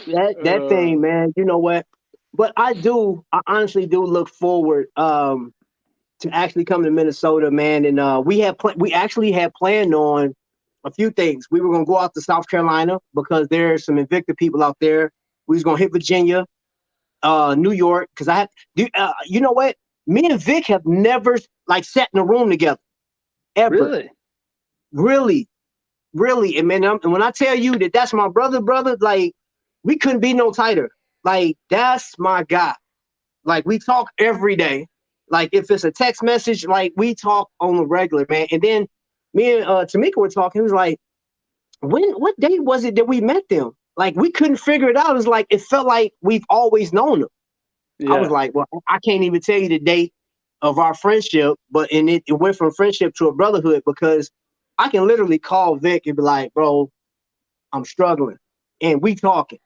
that thing, man. You know what? But I honestly do look forward to actually coming to Minnesota, man. And we actually had planned on a few things. We were gonna go out to South Carolina because there's some Invicta people out there. We was gonna hit Virginia, New York, because you know what? Me and Vic have never like sat in a room together ever. Really? Really. And man, and when I tell you that that's my brother, like we couldn't be no tighter. Like that's my guy. Like we talk every day. Like if it's a text message, like we talk on the regular, man. And then me and Tamika were talking. It was like, what day was it that we met them? Like we couldn't figure it out. It was like it felt like we've always known them. Yeah. I was like, well, I can't even tell you the date of our friendship, but it went from friendship to a brotherhood because I can literally call Vic and be like, bro, I'm struggling. And we talking.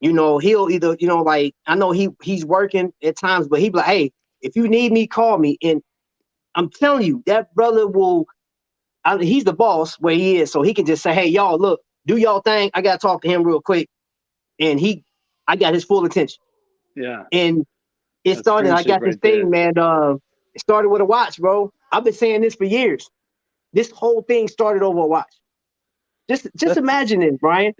he'll either, like, I know he's working at times, but he be like, hey, if you need me, call me. And I'm telling you, that brother will, he's the boss where he is. So he can just say, hey, y'all, look, do y'all thing. I got to talk to him real quick. And I got his full attention. Yeah. And it That's started, I friendship got this right there. thing, man. It started with a watch, bro. I've been saying this for years. This whole thing started over a watch. Just That's imagine this, Brian.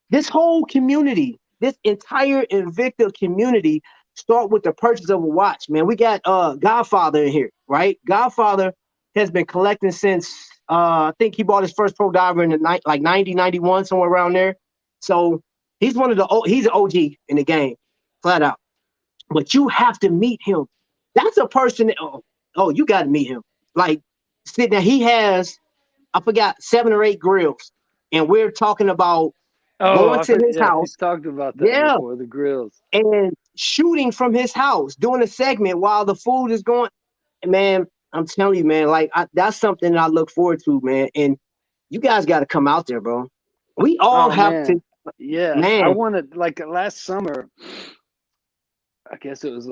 This whole community, this entire Invicta community, start with the purchase of a watch, man. We got Godfather in here, right? Godfather has been collecting since I think he bought his first pro diver in the night, like 90, 91, somewhere around there. So he's he's an OG in the game, flat out. But you have to meet him. That's a person that, you got to meet him. Like, sitting there, he has, I forgot, 7 or 8 grills. And we're talking about going to his Yeah, you house, talked about that yeah, before, the grills. and shooting from his house, doing a segment while the food is going. Man, I'm telling you, man, like, that's something that I look forward to, man. And you guys got to come out there, bro. We all Oh have to, man. Yeah. I man. wanted, like, last summer, I guess it was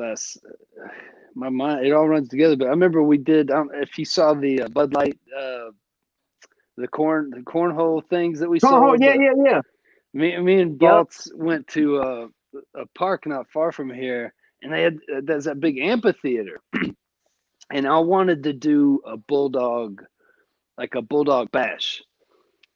my mind, it all runs together, but I remember we did, if you saw the Bud Light, the cornhole things that we Oh, sold, yeah, yeah, yeah. me and Yep. Baltz went to a park not far from here, and they had, there's that big amphitheater, and I wanted to do a bulldog bash,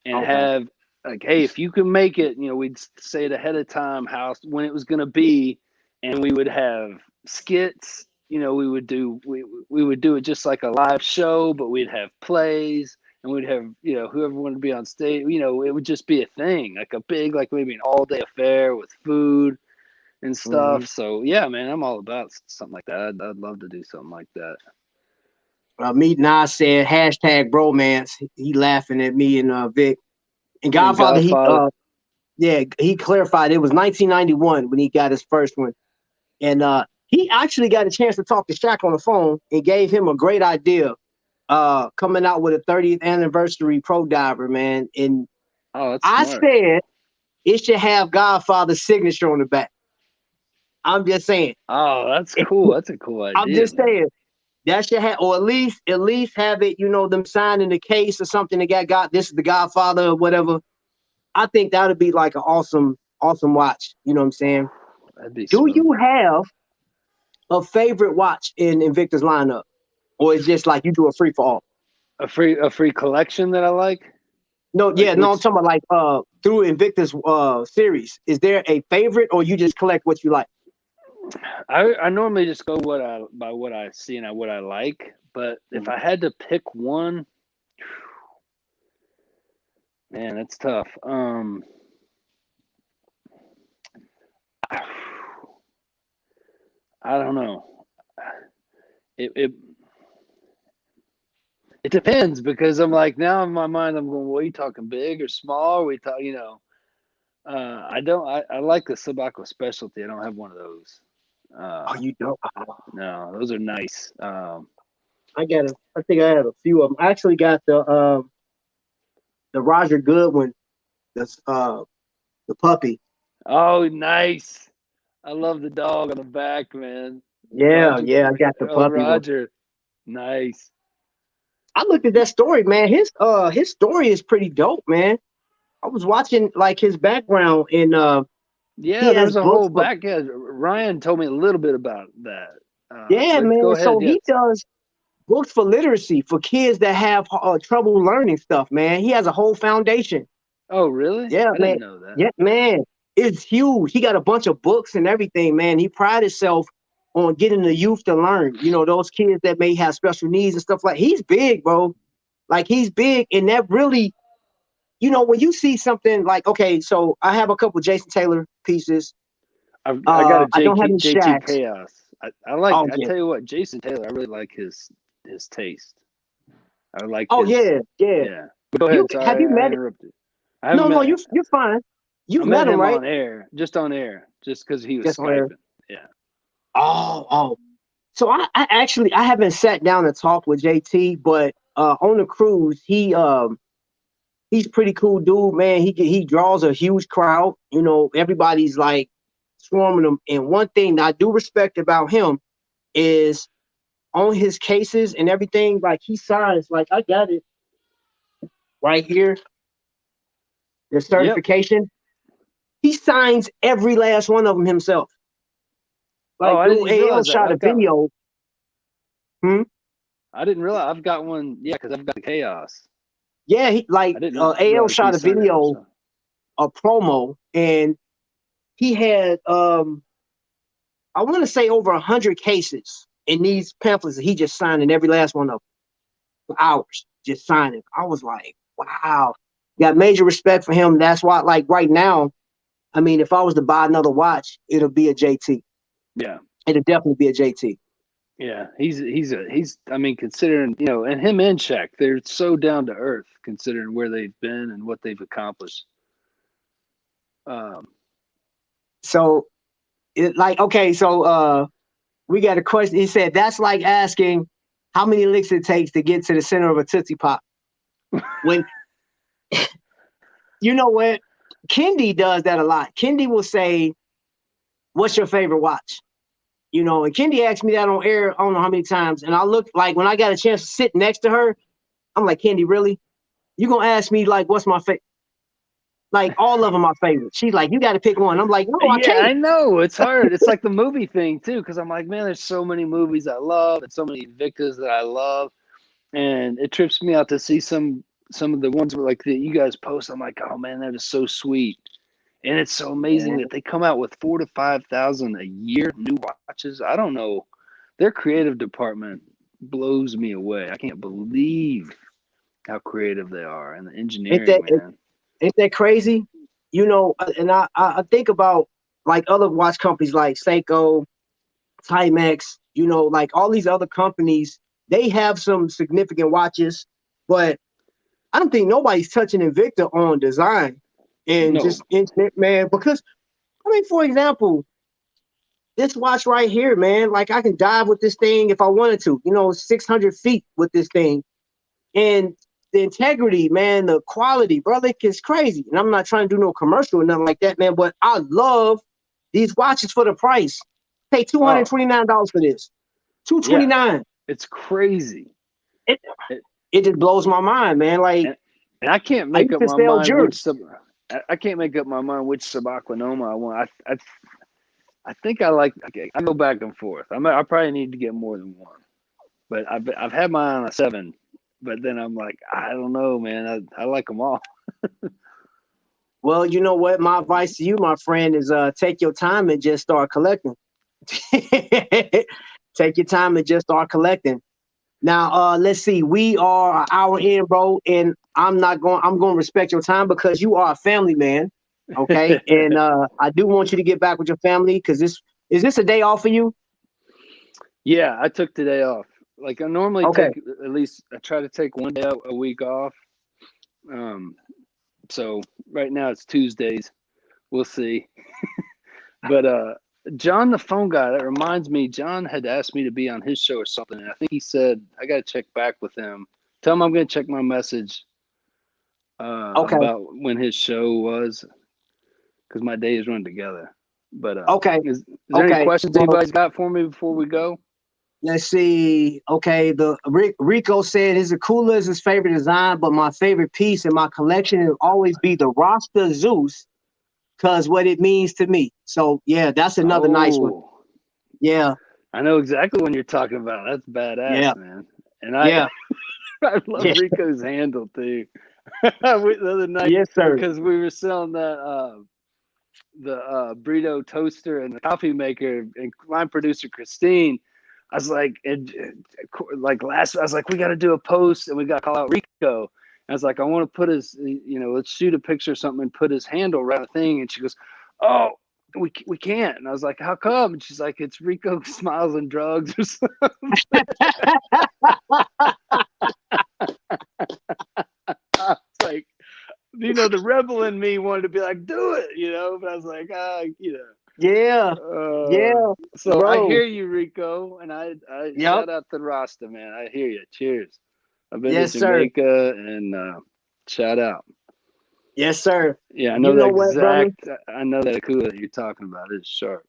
and Okay. have, like, hey, if you can make it, we'd say it ahead of time when it was going to be, and we would have skits. We would do it just like a live show, but we'd have plays, and we'd have, whoever wanted to be on stage. It would just be a thing, like a big, like maybe an all day affair with food and Mm-hmm. stuff. So yeah, man, I'm all about something like that. I'd love to do something like that. Me Nas said hashtag bromance. He laughing at me and Vic. And And Godfather, Godfather. he clarified it was 1991 when he got his first one. And he actually got a chance to talk to Shaq on the phone and gave him a great idea coming out with a 30th anniversary pro diver, man. And Oh, that's I smart. said it should have Godfather's signature on the back. I'm just saying. Oh, that's cool. That's a cool I'm idea, just man. saying. That should have, or at least have it, them sign in the case or something that got this is the Godfather or whatever. I think that would be like an awesome watch. You know what I'm saying? That'd be Do smooth. you have a favorite watch in Invicta's lineup? Or it's just like you do a free for all? A free collection that I like? No, Like, yeah, no, I'm which talking about like through Invicta's series. Is there a favorite or you just collect what you like? I normally just go by what I see and what I like. But if I had to pick one, man, that's tough. I don't know. It depends, because I'm like, now in my mind I'm going, well, are you talking big or small? Are we talk, I don't. I like the Subaco Specialty. I don't have one of those. Oh, you don't? No, those are nice. I think I have a few of them. I actually got the Roger Goodwin, the puppy. Oh, nice. I love the dog on the back, man. Yeah, Roger. yeah, I got the Oh, puppy one. Roger. Nice. I looked at that story, man. His story is pretty dope, man. I was watching like his background and he Yeah, has there's a whole books for back. Yeah, Ryan told me a little bit about that. yeah, But go man. ahead. So Yes. he does books for literacy for kids that have trouble learning stuff, man. He has a whole foundation. Oh, really? Yeah, I man. didn't know that. Yeah, man. It's huge. He got a bunch of books and everything, man. He pride himself on getting the youth to learn. Those kids that may have special needs and stuff like. He's big, bro. Like he's big, and that really, when you see something like, okay, so I have a couple Jason Taylor pieces. I got a I don't have any JT Shaqs. Chaos. I like. Oh I yeah. tell you what, Jason Taylor. I really like his taste. I like Oh his. yeah, yeah. Yeah. Go ahead. Have Sorry, you I met it? interrupted. I haven't No, met. you're fine. I You've met met him, him right? on air, just because he was Just on air. Skyping. Yeah. Oh. So I haven't sat down and talked with JT, but on the cruise, he's pretty cool dude, man. He draws a huge crowd. Everybody's like swarming them. And one thing that I do respect about him is on his cases and everything, like he signs, like I got it right here, the Yep. certification. He signs every last one of them himself. Oh, Like I didn't dude, even AL realize that. shot a I've got. video. I didn't realize I've got one. Yeah, because I've got the chaos. Yeah, he I like didn't AL realize he shot a signed it video, himself. a promo, and he had I want to say over 100 cases in these pamphlets that he just signed in every last one of them for hours, just signing. I was like, wow, got major respect for him. That's why, like right now, I mean, if I was to buy another watch, it'll be a JT. Yeah. It'll definitely be a JT. Yeah, he's. I mean, considering and him and Shaq, they're so down to earth considering where they've been and what they've accomplished. Um, So it like okay, so we got a question. He said that's like asking how many licks it takes to get to the center of a Tootsie Pop. When you know what, Kendi does that a lot. Kendi will say, "What's your favorite watch?" And Kendi asked me that on air. I don't know how many times, and I look like when I got a chance to sit next to her, I'm like, Kendi, really? You gonna ask me like, what's my favorite? Like all of them are favorites. She's like, you got to pick one. I'm like, no, I yeah, I can't. know it's hard. It's like the movie thing too, because I'm like, man, there's so many movies I love and so many Invictas that I love, and it trips me out to see some of the ones like that you guys post. I'm like, oh man, that is so sweet. And it's so amazing that they come out with 4,000 to 5,000 a year new watches. I don't know. Their creative department blows me away. I can't believe how creative they are and the Ain't engineering, that man. ain't that crazy? And I think about like other watch companies like Seiko, Timex. Like all these other companies, they have some significant watches, but I don't think nobody's touching Invicta on design and No. just intimate, man. Because I mean, for example, this watch right here, man, like I can dive with this thing if I wanted to, 600 feet with this thing. And the integrity, man, the quality, brother, it's crazy. And I'm not trying to do no commercial or nothing like that, man, but I love these watches for the price. Pay Oh, $229 for this. yeah. $229. It's crazy. It, It, it just blows my mind, man. Like and I can't I make used up to my sell mind jewelry. I can't make up my mind which Subaquanoma I want. I think I like. I go back and forth. I probably need to get more than one, but I've had my eye on a 7. But then I'm like, I don't know, man. I like them all. Well, you know what? My advice to you, my friend, is take your time and just start collecting. Take your time and just start collecting. Now, let's see. We are an hour in, bro, and I'm going to respect your time because you are a family man. Okay. And I do want you to get back with your family because is this a day off for you? Yeah, I took today off. Like I normally Okay. take at least I try to take one day a week off. So right now it's Tuesdays. We'll see. But John, the phone guy, that reminds me, John had asked me to be on his show or something. And I think he said, I got to check back with him. Tell him I'm going to check my message Okay. about when his show was because my days run together. But Okay. is there any Okay. questions Well, anybody's got for me before we go? let's see. Okay. The Rico said his Akula is his favorite design, but my favorite piece in my collection will always be the Rasta Zeus because what it means to me. So yeah, that's another nice one. Oh, Yeah. I know exactly what you're talking about. That's Yeah. badass, man. And Yeah. I love Yeah. Rico's handle too. The other night, Yes, sir. because we were selling that the burrito toaster and the coffee maker, and my producer Christine, I was like, I was like, we got to do a post and we got to call out Rico. I was like, I want to put his, let's shoot a picture or something and put his handle around the thing. And she goes, oh, we can't. And I was like, how come? And she's like, it's Rico Smiles and Drugs or something. I was like, the rebel in me wanted to be like, do it, but I was like, Yeah. Yeah. So I Bro. hear you, Rico, and I Yep. shout out to Rasta, man. I hear you. Cheers. I've been Yes, to sir. Jamaica, and shout out. Yes, sir. Yeah, I You know the know what, brother? exact. I know that cooler that you're talking about. It's sharp.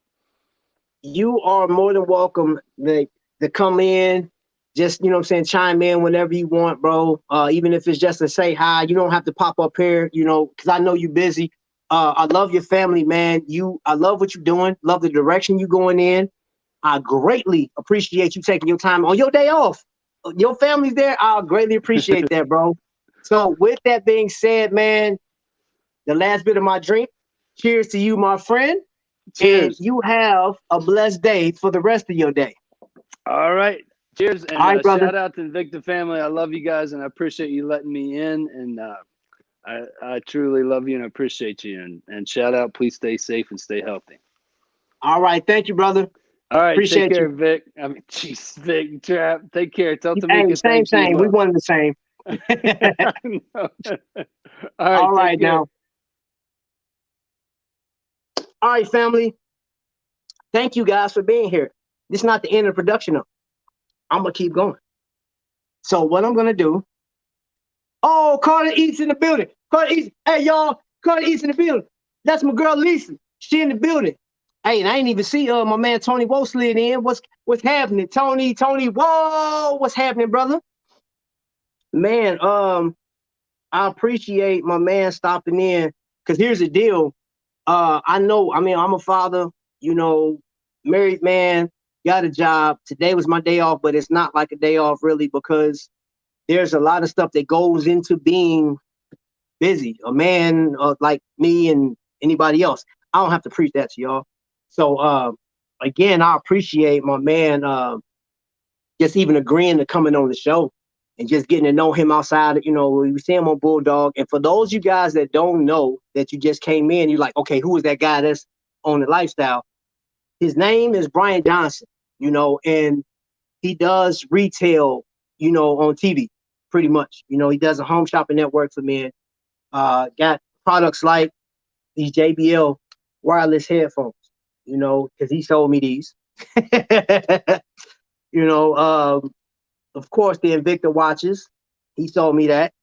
You are more than welcome to come in. Just, you know what I'm saying, chime in whenever you want, bro. Even if it's just to say hi, you don't have to pop up here, you know, because I know you're busy. I love your family, man. I love what you're doing. Love the direction you're going in. I greatly appreciate you taking your time on your day off. Your family's there. I greatly appreciate that, bro. So with that being said, man, the last bit of my drink. Cheers to you, my friend. And Cheers. you have a blessed day for the rest of your day. All right. Cheers. All And right, brother. shout out to the Invicta family. I love you guys and I appreciate you letting me in. And I truly love you and appreciate you. And shout out, please stay safe and stay healthy. All right. Thank you, brother. All right. Take Appreciate you. care, Vic. I mean, jeez, Vic, Trap. Take care. Tell Hey, Tamika same, thank you as same. We well. wanted the same. No. All right. All Take right, care. now. All right, family. Thank you guys for being here. This is not the end of the production, though. I'm going to keep going. So what I'm going to do. Oh, Carter Eats in the building. Carter Eats. Hey, y'all. Carter Eats in the building. That's my girl, Lisa. She in the building. Hey, and I ain't even see my man Tony Woe slid in. What's happening? Tony, whoa, what's happening, brother? Man, I appreciate my man stopping in. Cause here's the deal. I know, I mean, I'm a father, you know, married man, got a job. Today was my day off, but it's not like a day off really because there's a lot of stuff that goes into being busy. A man like me and anybody else. I don't have to preach that to y'all. So again, I appreciate my man just even agreeing to coming on the show and just getting to know him outside. You know, we see him on Bulldog. And for those of you guys that don't know that you just came in, you're like, okay, who is that guy that's on the lifestyle? His name is Brian Johnson, you know, and he does retail, you know, on TV pretty much. You know, he does a home shopping network for men. Got products like these JBL wireless headphones, you know, because he sold me these. You know, of course, the Invicta watches. He sold me that.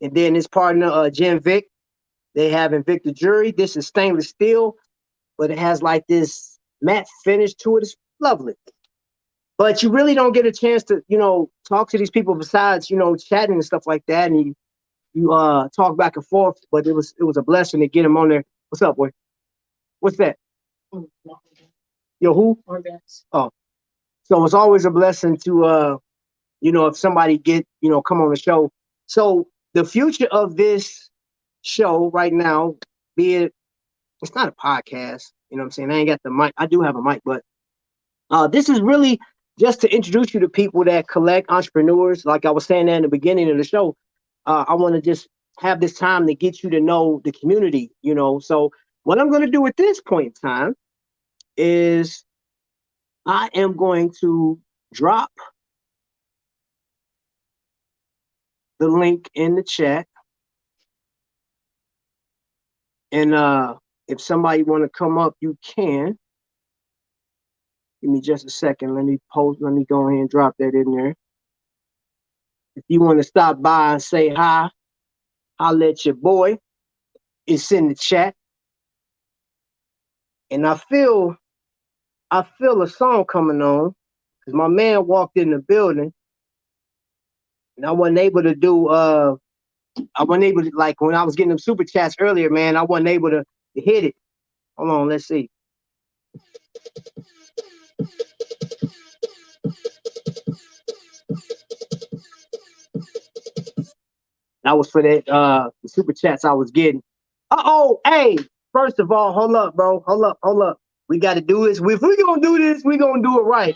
And then his partner, Jim Vic, they have Invicta jewelry. This is stainless steel, but it has like this matte finish to it. It's lovely. But you really don't get a chance to, you know, talk to these people besides, you know, chatting and stuff like that. And you talk back and forth. But it was a blessing to get him on there. What's up, boy? What's that? Yo, who? Oh, so it's always a blessing to you know, if somebody come on the show. So the future of this show right now, be it, it's not a podcast, you know what I'm saying? I ain't got the mic. I do have a mic, but this is really just to introduce you to people that collect entrepreneurs. Like I was saying there in the beginning of the show, I want to just have this time to get you to know the community, you know. So what I'm going to do at this point in time is I am going to drop the link in the chat. And if somebody want to come up, you can. Give me just a second. Let me go ahead and drop that in there. If you want to stop by and say hi, holla at your boy. It's in the chat. And I feel a song coming on because my man walked in the building and I wasn't able to do like when I was getting them super chats earlier, man, I wasn't able to hit it. Hold on, let's see. That was for that the super chats I was getting. Hey, first of all, hold up, bro. Hold up. We gotta do this. If we gonna do this, we gonna do it right.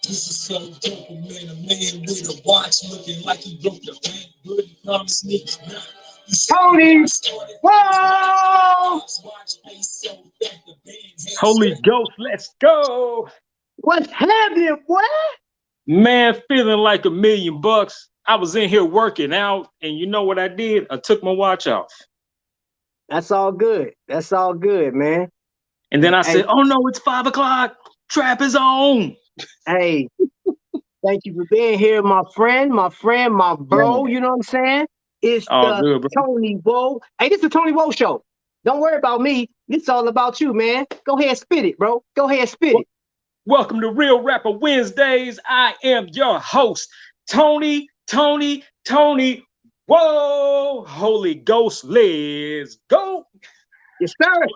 This is so dope, man. A man with a watch looking like he broke the bank, but he promised me not. Tony! Whoa! Holy Ghost, let's go. What's happening, boy? Man, feeling like $1,000,000. I was in here working out, and you know what I did? I took my watch off. That's all good. That's all good, man. And then I said, oh no, it's 5 o'clock. Trap is on. Hey, thank you for being here, my friend, my bro. You know what I'm saying? It's All the good, bro. Tony Woe. Hey, this is the Tony Woe show. Don't worry about me. It's all about you, man. Go ahead, spit it, bro. Go ahead, spit it. Welcome to Real Rapper Wednesdays. I am your host, Tony. Whoa, Holy Ghost, let's go. Yes, sir.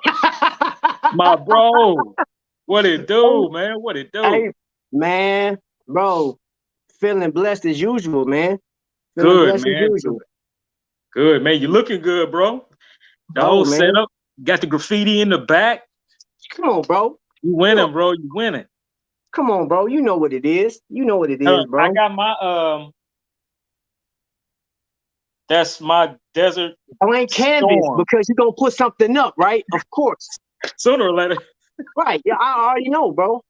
My bro, what it do, man? What it do? Hey, man, bro, feeling blessed as usual, man. Feeling Good, blessed as man. usual. Good, man. You looking good, bro. The whole man. setup. Got the graffiti in the back. Come on, bro. You winning, bro. You winning. Come on, bro. You know what it is. You know what it is, bro. I got my that's my desert. Blank canvas because you're gonna put something up, right? Of course. Sooner or later. Right. Yeah, I already know, bro.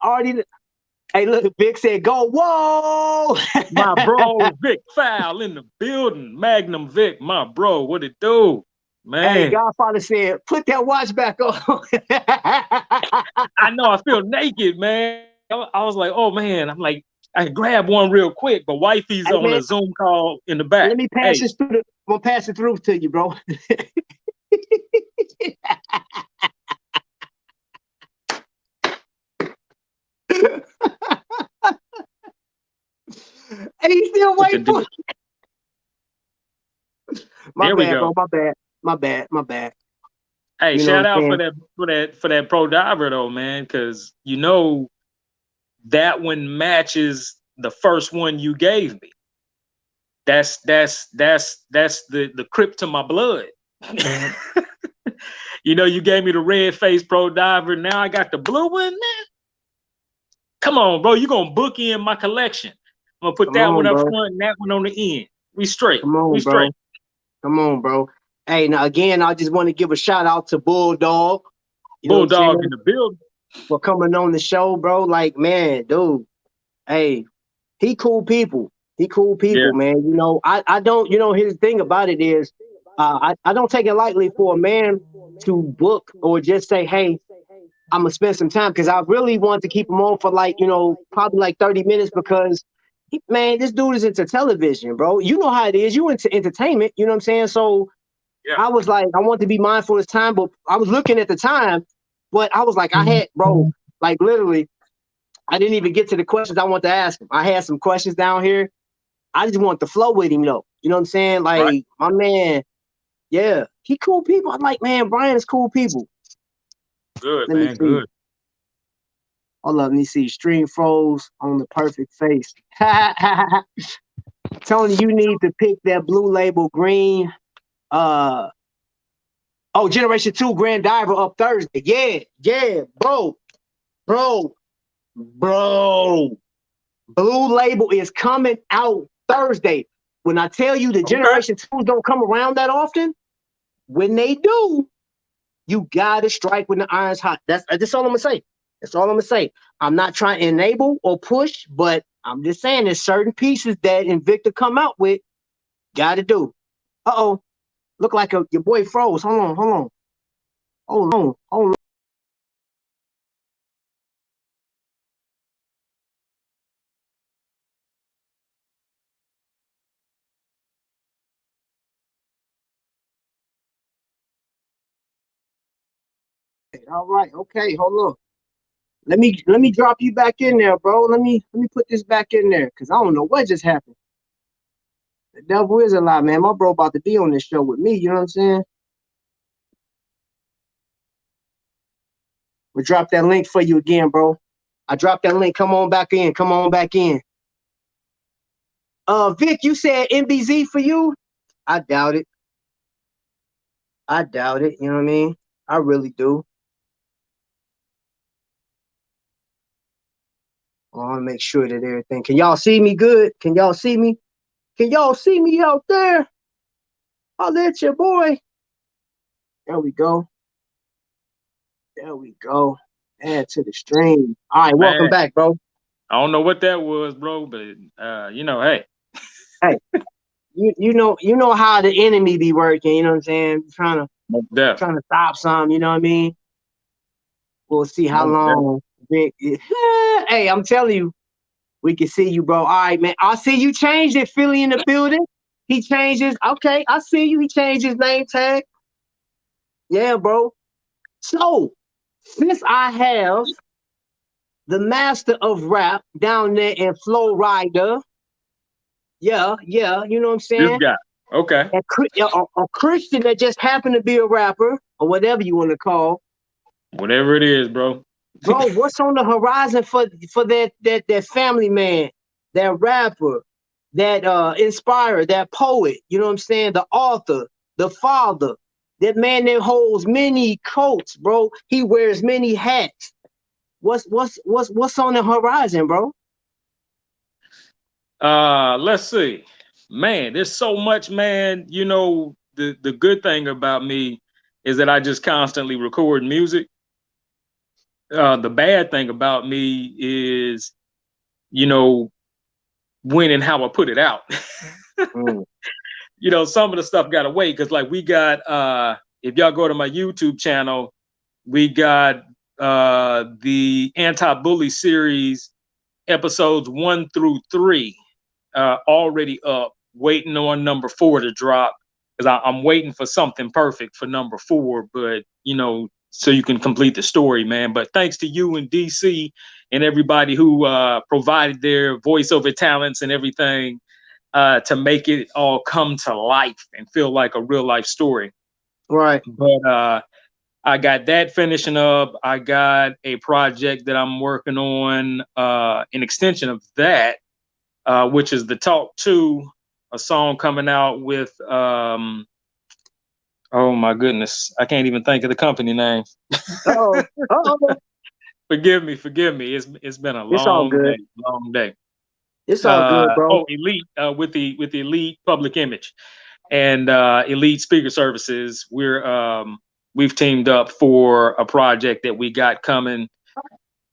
Hey, look, Vic said, go, whoa! My bro, Vic Fowl in the building. Magnum Vic, my bro, what it do? Man. Hey, Godfather said, put that watch back on. I know, I feel naked, man. I was like, oh, man. I'm like, I can grab one real quick, but wifey's on a Zoom call in the back. Let me pass this through. I'm going to pass it through to you, bro. And he's still waiting for My bad, bro. My bad. Hey, shout out for that pro diver though, man, because you know that one matches the first one you gave me. That's the crypt to my blood. You know, you gave me the red face pro diver. Now I got the blue one, man. Come on, bro. You're gonna book in my collection. I'm gonna put that one up front and that one on the end. We straight. Come on, bro. Come on, bro. Hey, now again, I just want to give a shout out to Bulldog. Bulldog in the building. For coming on the show, bro. Like, man, dude. Hey, he cool people. Man. You know, I don't, here's the thing about it is I don't take it lightly for a man to book or just say, hey, I'm gonna spend some time, because I really want to keep him on for like, probably like 30 minutes because man, this dude is into television, bro. You know how it is. You into entertainment, you know what I'm saying? So yeah. I was like, I want to be mindful of his time, but I was looking at the time, but I was like, I had, bro, like literally, I didn't even get to the questions I want to ask him. I had some questions down here. I just want to flow with him, though. You know what I'm saying? Like, my man, yeah, he cool people. I'm like, man, Brian is cool people. Good, man, good. Hold up, let me see. Stream froze on the perfect face. Tony, you need to pick that blue label green. Generation 2 Grand Diver up Thursday. Yeah, bro. Blue label is coming out Thursday. When I tell you the Generation 2s don't come around that often, when they do, you gotta strike when the iron's hot. That's all I'm gonna say. That's all I'm gonna say. I'm not trying to enable or push, but I'm just saying there's certain pieces that Invicta come out with. Gotta do. Look like your boy froze. Hold on. All right. Okay. Hold on. Let me drop you back in there, bro. Let me put this back in there because I don't know what just happened. The devil is a lie, man. My bro about to be on this show with me. You know what I'm saying? We'll drop that link for you again, bro. I dropped that link. Come on back in. Vic, you said MBZ for you? I doubt it. You know what I mean? I really do. I want to make sure that everything. Can y'all see me good? Can y'all see me? Can y'all see me out there? I'll let your boy. There we go. Add to the stream. All right, welcome back, bro. I don't know what that was, bro, but hey. Hey, you know how the enemy be working, you know what I'm saying? Trying to stop some, you know what I mean? We'll see how long. Hey, I'm telling you, we can see you, bro. All right, man. I see you changed it. Philly in the building. He changes. Okay, I see you. He changed his name tag. Yeah, bro. So since I have the master of rap down there in Florida, yeah, you know what I'm This saying? guy. Okay. A Christian that just happened to be a rapper or whatever you want to call. Whatever it is, bro. Bro, what's on the horizon for that family man, that rapper, that inspirer, that poet, you know what I'm saying? The author, the father, that man that holds many coats, bro. He wears many hats. What's on the horizon, bro? Let's see. Man, there's so much, man. You know, the good thing about me is that I just constantly record music. The bad thing about me is, you know, when and how I put it out. You know, some of the stuff got to wait because, like, we got if y'all go to my YouTube channel, we got the anti-bully series episodes 1 through 3 already up, waiting on number 4 to drop because I'm waiting for something perfect for number 4, but you know, so you can complete the story, man. But thanks to you and DC and everybody who provided their voiceover talents and everything to make it all come to life and feel like a real life story. Right. But I got that finishing up. I got a project that I'm working on, an extension of that, which is the Talk 2, a song coming out with, oh my goodness, I can't even think of the company name. Uh-oh. Forgive me. It's been a It's all long good. day. It's all good, bro. Elite, with the Elite Public Image and Elite Speaker Services. We've teamed up for a project that we got coming,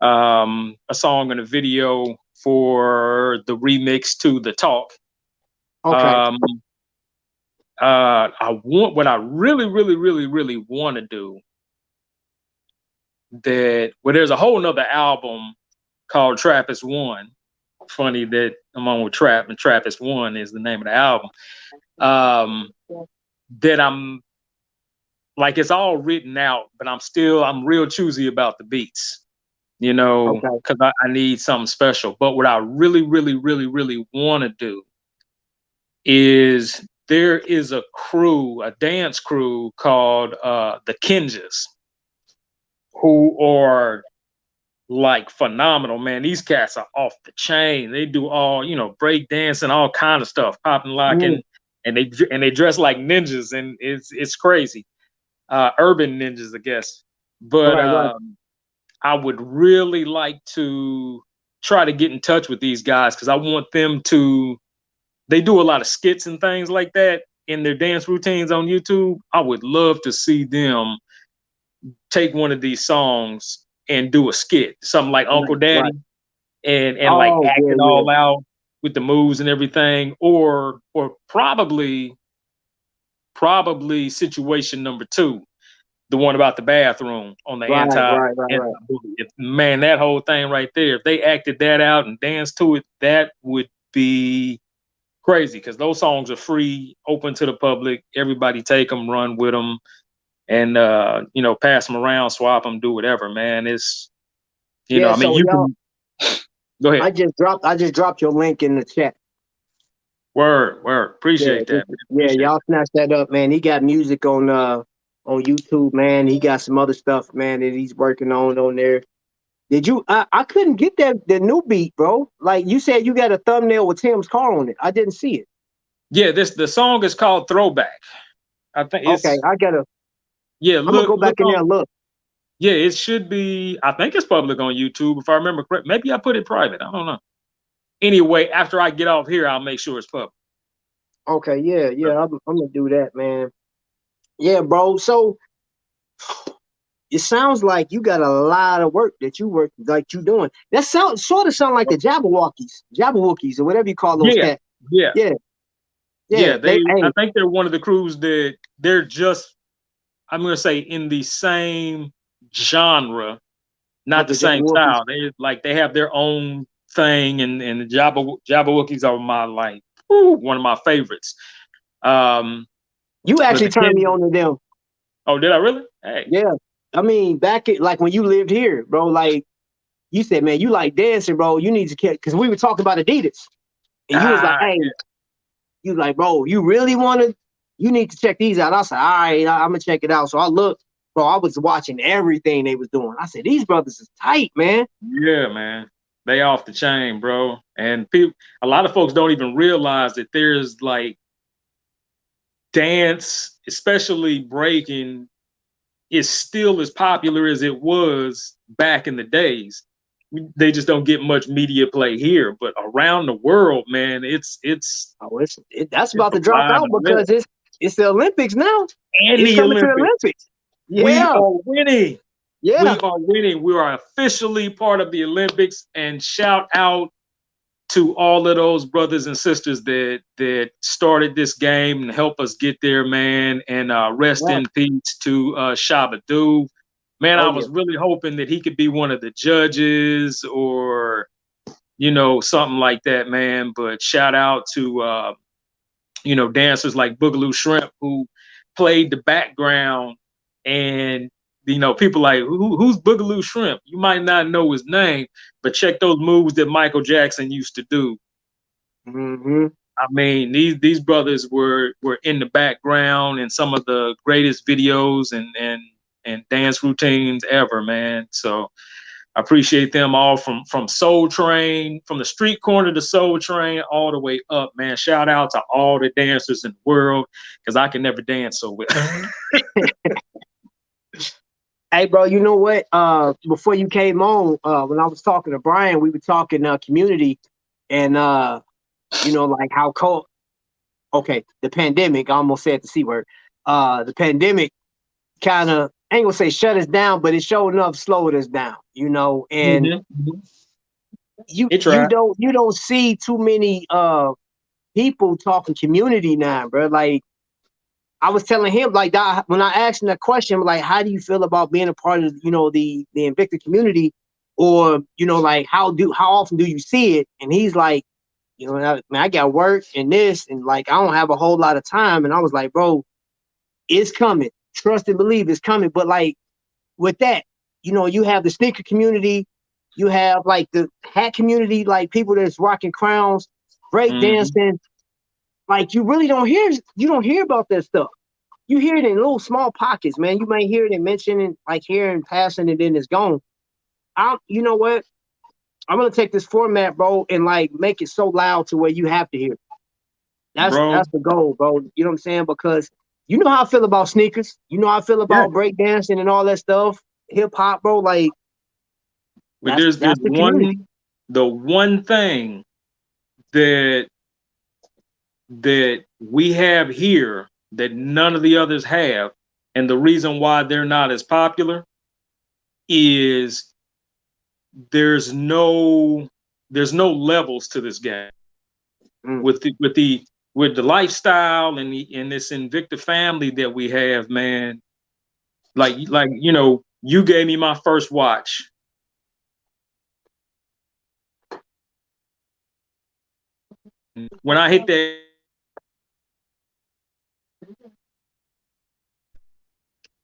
a song and a video for the remix to The Talk. Okay. What I really want to do there's a whole nother album called Trappist One. Funny that I'm on with Trap, and Trappist One is the name of the album. That I'm like, it's all written out, but I'm real choosy about the beats, you know, because I need something special. But what I really want to do is there is a dance crew called the Kinjas, who are like phenomenal, man. These cats are off the chain. They do all, you know, break dancing, all kind of stuff, popping, locking, and they dress like ninjas, and it's crazy. Urban ninjas, I guess. But right. I would really like to try to get in touch with these guys because I want them to. They do a lot of skits and things like that in their dance routines on YouTube. I would love to see them take one of these songs and do a skit, something like Uncle Daddy, and like act it all out with the moves and everything, or probably situation number 2, the one about the bathroom on the anti-bully. Man, that whole thing right there, if they acted that out and danced to it, that would be crazy because those songs are free, open to the public. Everybody take them, run with them, and you know, pass them around, swap them, do whatever, man. It's, you know, I mean, can go ahead. I just dropped your link in the chat. Word. Appreciate that. Y'all snatch that up, man. He got music on YouTube, man. He got some other stuff, man, that he's working on there. Did you? I couldn't get the new beat, bro. Like you said, you got a thumbnail with Tim's car on it. I didn't see it. Yeah, the song is called Throwback. I think. I gotta. Yeah, I'm gonna go back in there and look. Yeah, it should be. I think it's public on YouTube, if I remember correct. Maybe I put it private. I don't know. Anyway, after I get off here, I'll make sure it's public. Okay, yeah. I'm gonna do that, man. Yeah, bro. So it sounds like you got a lot of work that you doing. That sort of sound like the Jabberwockies, or whatever you call those cats. Yeah. I think they're one of the crews that they're just, I'm gonna say, in the same genre, not the same style. They have their own thing, and the Jabberwockies are my one of my favorites. You actually the turned kid, me on to them. oh, did I really? Hey. Yeah. I mean, back at like when you lived here, bro, like you said, man, you like dancing, bro. You need to get, because we were talking about Adidas. And you was like, hey, Yeah. you like, bro, you really want to, you need to check these out. I said, all right, I'm going to check it out. So I looked, bro, I was watching everything they was doing. I said, these brothers is tight, man. Yeah, man. They off the chain, bro. And people, a lot of folks don't even realize that there's like dance, especially breaking, is still as popular as it was back in the days. They just don't get much media play here, but around the world, man, it's that's about to drop alive out and well. because it's the Olympics now. And It's the coming to the Olympics. Olympics. We Yeah. are winning. Yeah. We are winning. We are officially part of the Olympics. And shout out to all of those brothers and sisters that started this game and help us get there, man. And rest in peace to Shabba-Doo. Man, I was really hoping that he could be one of the judges or, you know, something like that, man. But shout out to, you know, dancers like Boogaloo Shrimp who played the background. And, you know, people like, who's Boogaloo Shrimp? You might not know his name, but check those moves that Michael Jackson used to do. Mm-hmm. I mean, these brothers were in the background in some of the greatest videos and dance routines ever, man. So I appreciate them all from Soul Train, from the street corner to Soul Train, all the way up, man. Shout out to all the dancers in the world, because I can never dance so well. Hey, bro, you know what? Before you came on, when I was talking to Brian, we were talking community and, you know, like how cold. Okay, the pandemic, I almost said the C word. The pandemic kind of, I ain't gonna say shut us down, but it showed enough slowed us down, you know, and you don't see too many people talking community now, bro. Like I was telling him, like that when I asked him that question, like, how do you feel about being a part of, you know, the Invicta community, or you know, like how often do you see it? And he's like, you know, man, I got work and this, and like I don't have a whole lot of time. And I was like, bro, it's coming. Trust and believe it's coming. But like with that, you know, you have the sneaker community, you have like the hat community, like people that's rocking crowns, break dancing. Like you really don't hear about that stuff. You hear it in little small pockets, man. You might hear it and mention it like here and passing it, and it's gone. You know what? I'm gonna take this format, bro, and like make it so loud to where you have to hear it. That's the goal, bro. You know what I'm saying? Because you know how I feel about sneakers. You know how I feel about break dancing and all that stuff. Hip hop, bro. Like, but there's the one thing that we have here that none of the others have, and the reason why they're not as popular is there's no levels to this game. With the lifestyle and this Invicta family that we have, man. Like you know, you gave me my first watch. When I hit that,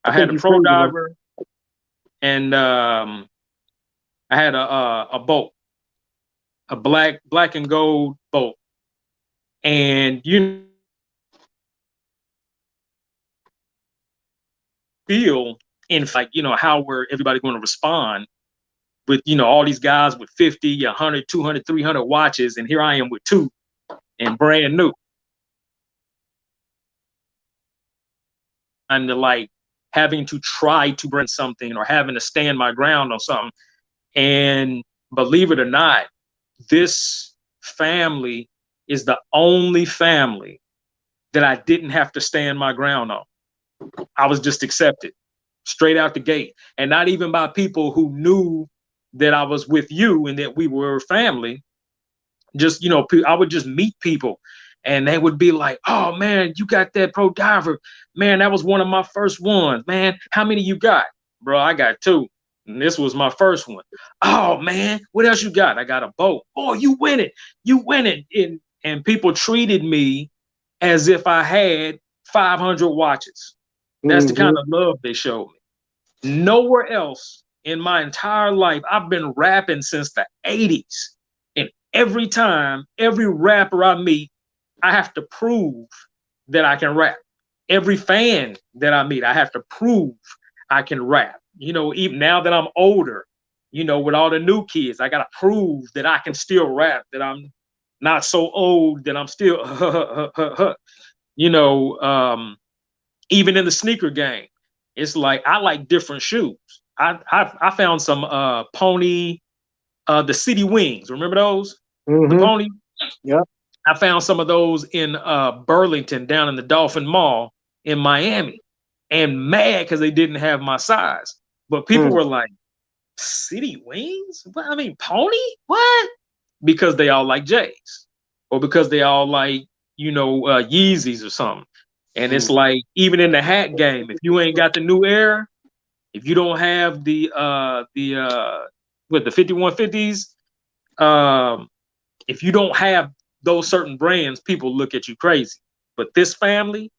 I had a Pro Diver, and I had a bolt, a black and gold bolt, and you feel in like, you know, how everybody going to respond with, you know, all these guys with 50, 100, 200, 300 watches, and here I am with 2 and brand new. And like having to try to bring something or having to stand my ground on something. And believe it or not, this family is the only family that I didn't have to stand my ground on. I was just accepted straight out the gate, and not even by people who knew that I was with you and that we were family. Just, you know, I would just meet people and they would be like, oh man, you got that Pro Diver, man, that was one of my first ones, man, how many you got? Bro, I got 2, and this was my first one. Oh man, what else you got? I got a boat. Oh, you win it, and people treated me as if I had 500 watches. That's the kind of love they showed me. Nowhere else in my entire life, I've been rapping since the 80s. And every time, every rapper I meet, I have to prove that I can rap. Every fan that I meet, I have to prove I can rap. You know, even now that I'm older, you know, with all the new kids, I got to prove that I can still rap, that I'm not so old that I'm still, you know, even in the sneaker game, it's like I like different shoes. I found some Pony, the City Wings. Remember those? The Pony? Yep. I found some of those in Burlington down in the Dolphin Mall in Miami, and mad because they didn't have my size. But people were like, City Wings? What? I mean, Pony? What? Because they all like J's, or because they all like, you know, Yeezys or something. And it's like, even in the hat game, if you ain't got the new Air, if you don't have the 5150s, if you don't have those certain brands, people look at you crazy. But this family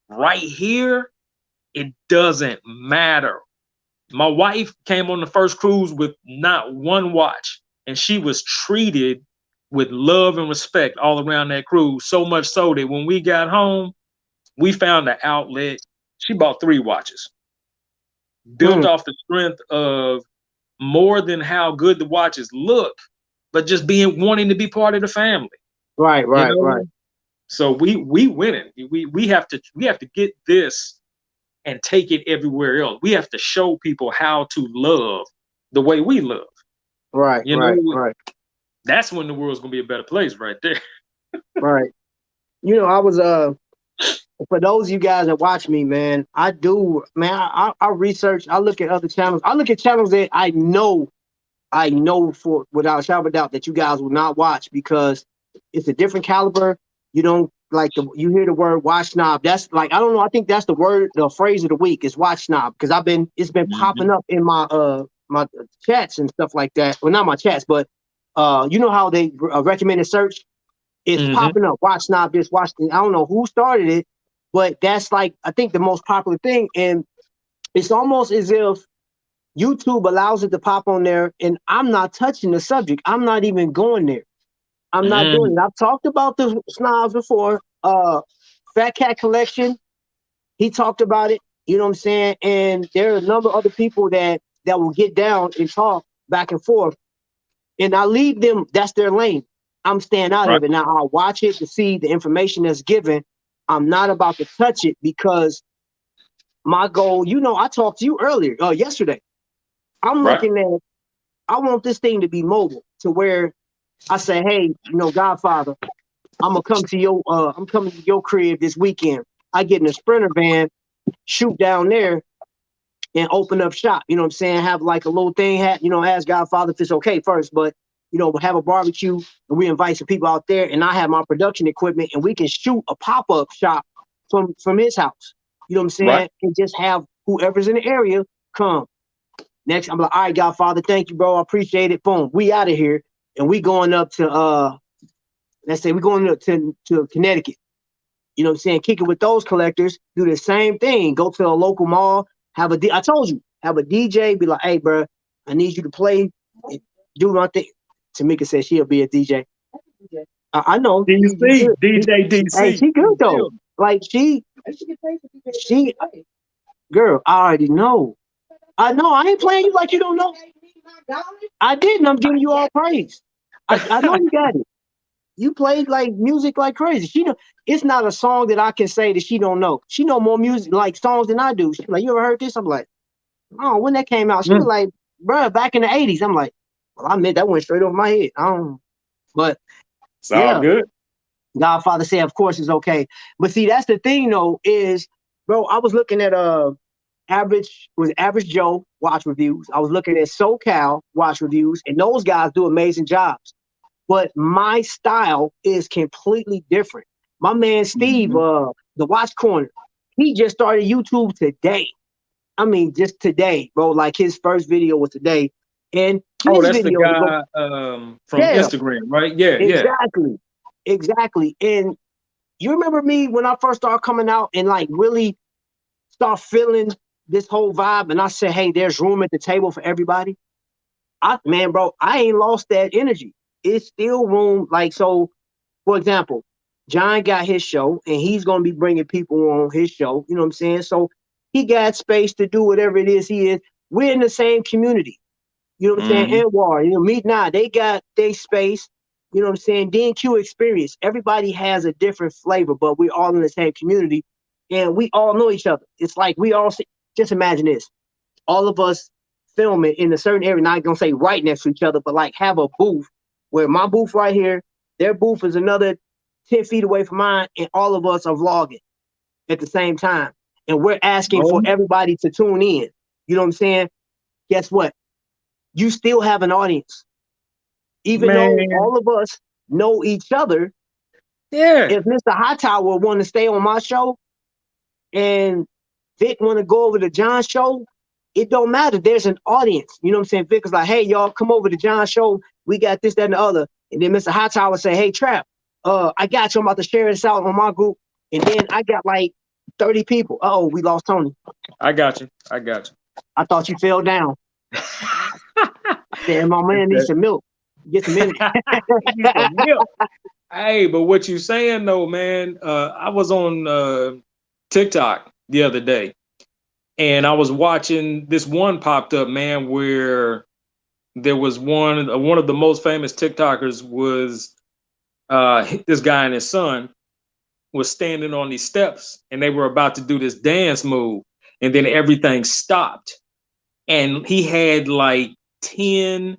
right here, it doesn't matter. My wife came on the first cruise with not one watch, and she was treated with love and respect all around that cruise, so much so that when we got home, we found an outlet. She bought 3 watches, built off the strength of more than how good the watches look, but just wanting to be part of the family. Right. So we winning. We have to get this and take it everywhere else. We have to show people how to love the way we love. Right. That's when the world's gonna be a better place, right there. Right. You know, I was for those of you guys that watch me, man, I research, I look at other channels. I look at channels that I know for without a shadow of a doubt that you guys will not watch because it's a different caliber. You don't like you hear the word watch snob. That's like, I don't know, I think that's the phrase of the week is watch snob, because it's been popping up in my my chats and stuff like that. Well, not my chats, but you know how they recommended search? It's popping up. Watch snob this, watch this. I don't know who started it, but that's like, I think the most popular thing. And it's almost as if YouTube allows it to pop on there, and I'm not touching the subject. I'm not even going there. I'm not doing it. I've talked about the snobs before. Fat Cat Collection, he talked about it. You know what I'm saying? And there are a number of other people that will get down and talk back and forth. And I leave them, that's their lane. I'm staying out of it. Now I'll watch it to see the information that's given. I'm not about to touch it because my goal, you know, I talked to you earlier, yesterday. I'm looking at, I want this thing to be mobile to where I say, hey, you know, Godfather, I'm coming to your crib this weekend. I get in a Sprinter van, shoot down there, and open up shop. You know what I'm saying? Have like a little thing, you know, ask Godfather if it's okay first, but you know, we'll have a barbecue and we invite some people out there, and I have my production equipment, and we can shoot a pop-up shop from his house. You know what I'm saying? And just have whoever's in the area come. Next, I'm like, all right, Godfather, thank you, bro. I appreciate it. Boom, we out of here. And we going up to let's say we're going to Connecticut. You know what I'm saying? Kick it with those collectors, do the same thing. Go to a local mall, have I told you, have a DJ, be like, hey, bro, I need you to play, do my thing. Tamika says she'll be a DJ. I know. DC, DJ DC. Hey, she good though. Like she, girl, I already know. I know. I ain't playing you like you don't know. I didn't. I'm giving you all praise. I know you got it. You played like music like crazy. She know it's not a song that I can say that she don't know. She know more music like songs than I do. She's like, you ever heard this? I'm like, oh, when that came out, she was like, bruh, back in the 80s. I'm like, well, I meant that went straight over my head. I don't, but it's all good. Godfather said, of course it's okay. But see, that's the thing though, is bro, I was looking at Average Joe watch reviews. I was looking at SoCal watch reviews, and those guys do amazing jobs. But my style is completely different. My man Steve, the Watch Corner, he just started YouTube today. I mean, just today, bro. Like his first video was today. And that's the guy from Instagram, right? Yeah, exactly. And you remember me when I first started coming out and like really start feeling this whole vibe, and I said, hey, there's room at the table for everybody. Man, bro, I ain't lost that energy. It's still room. Like, so, for example, John got his show, and he's going to be bringing people on his show. You know what I'm saying? So he got space to do whatever it is he is. We're in the same community. You know what I'm saying? And War, me now, they got their space. You know what I'm saying? DQ experience. Everybody has a different flavor, but we're all in the same community, and we all know each other. It's like we all just imagine this: all of us filming in a certain area, not gonna say right next to each other, but like have a booth where my booth right here, their booth is another 10 feet away from mine, and all of us are vlogging at the same time, and we're asking for everybody to tune in. You know what I'm saying? Guess what? You still have an audience. Even though all of us know each other, if Mr. Hightower want to stay on my show and Vic want to go over to John's show, it don't matter. There's an audience. You know what I'm saying? Vic is like, hey, y'all, come over to John's show. We got this, that, and the other. And then Mr. Hightower say, hey, Trap, I got you. I'm about to share this out on my group. And then I got like 30 people. Oh, we lost Tony. I got you. I thought you fell down. Damn, my man needs some milk. Get some milk. Hey, but what you saying though, man? I was on TikTok the other day, and I was watching this one popped up, man, where there was one of the most famous TikTokers was this guy and his son was standing on these steps, and they were about to do this dance move, and then everything stopped, and he had like 10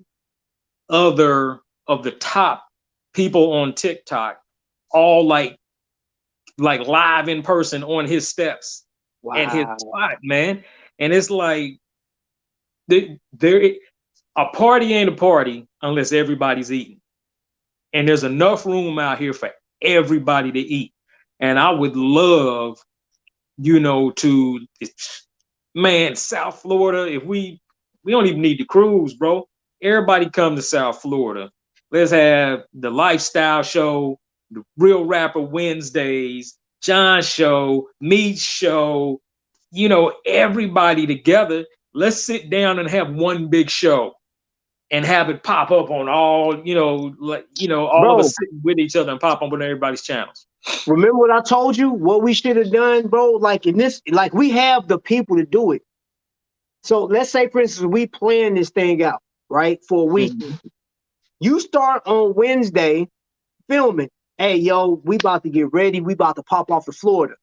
other of the top people on TikTok, all like live in person on his steps and his spot, man. And it's like there a party ain't a party unless everybody's eating. And there's enough room out here for everybody to eat. And I would love, man, South Florida, if we don't even need to cruise, bro. Everybody come to South Florida. Let's have the lifestyle show, the Real Rapper Wednesdays, John's show, Meat's show, everybody together. Let's sit down and have one big show and have it pop up on all, all of us sitting with each other and pop up on everybody's channels. Remember what I told you? What we should have done, bro? Like we have the people to do it. So let's say, for instance, we plan this thing out, right, for a week. Mm-hmm. You start on Wednesday filming. Hey, yo, we about to get ready. We about to pop off to Florida.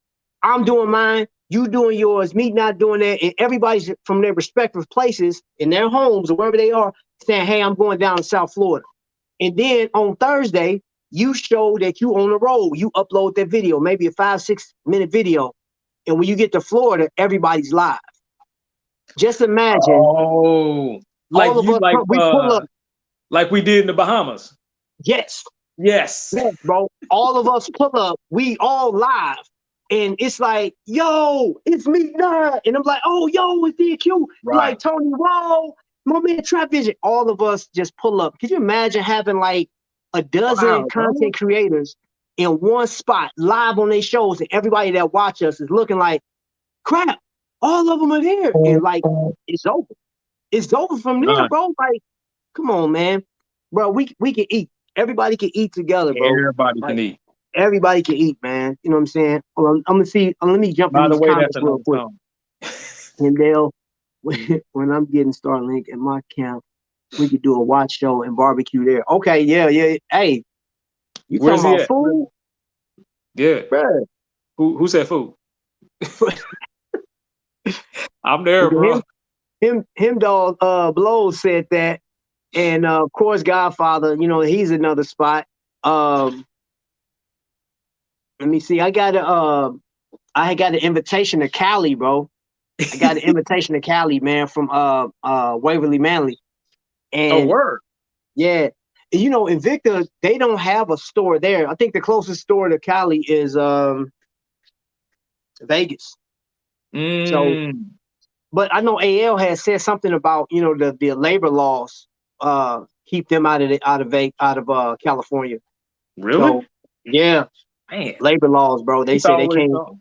I'm doing mine. You doing yours. Me not doing that. And everybody's from their respective places in their homes or wherever they are saying, hey, I'm going down to South Florida. And then on Thursday, you show that you on the road. You upload that video, maybe a 5-6 minute video. And when you get to Florida, everybody's live. Just imagine. Oh, like all of us, we pull up. Like we did in the Bahamas. Yes, bro. All of us pull up. We all live. And it's like, yo, it's me now. And I'm like, oh, yo, it's DQ. Right. Like Tony, whoa, my man Trap Vision. All of us just pull up. Could you imagine having like a dozen content creators in one spot live on their shows, and everybody that watch us is looking like, crap, all of them are there. And like, it's over. It's over from there, bro. Like, come on, man. Bro, we can eat. Everybody can eat together, bro. Everybody can eat. Everybody can eat, man. You know what I'm saying? I'm gonna see. Let me jump in these comments real quick. And they'll, when I'm getting Starlink at my camp, we could do a watch show and barbecue there. Okay, yeah. Hey, you talking about food? Yeah, bro. Who said food? I'm there, bro. Him dog Blow said that, and of course Godfather, he's another spot. Let me see. I got an invitation to Cali, bro. I got an invitation to Cali, man, from Waverly Manley. And word. Yeah. Invicta, they don't have a store there. I think the closest store to Cali is Vegas. So, but I know AL has said something about the labor laws keep them out of California. Really? So, yeah. Man, Labor laws, bro. They it's say they always can't. so.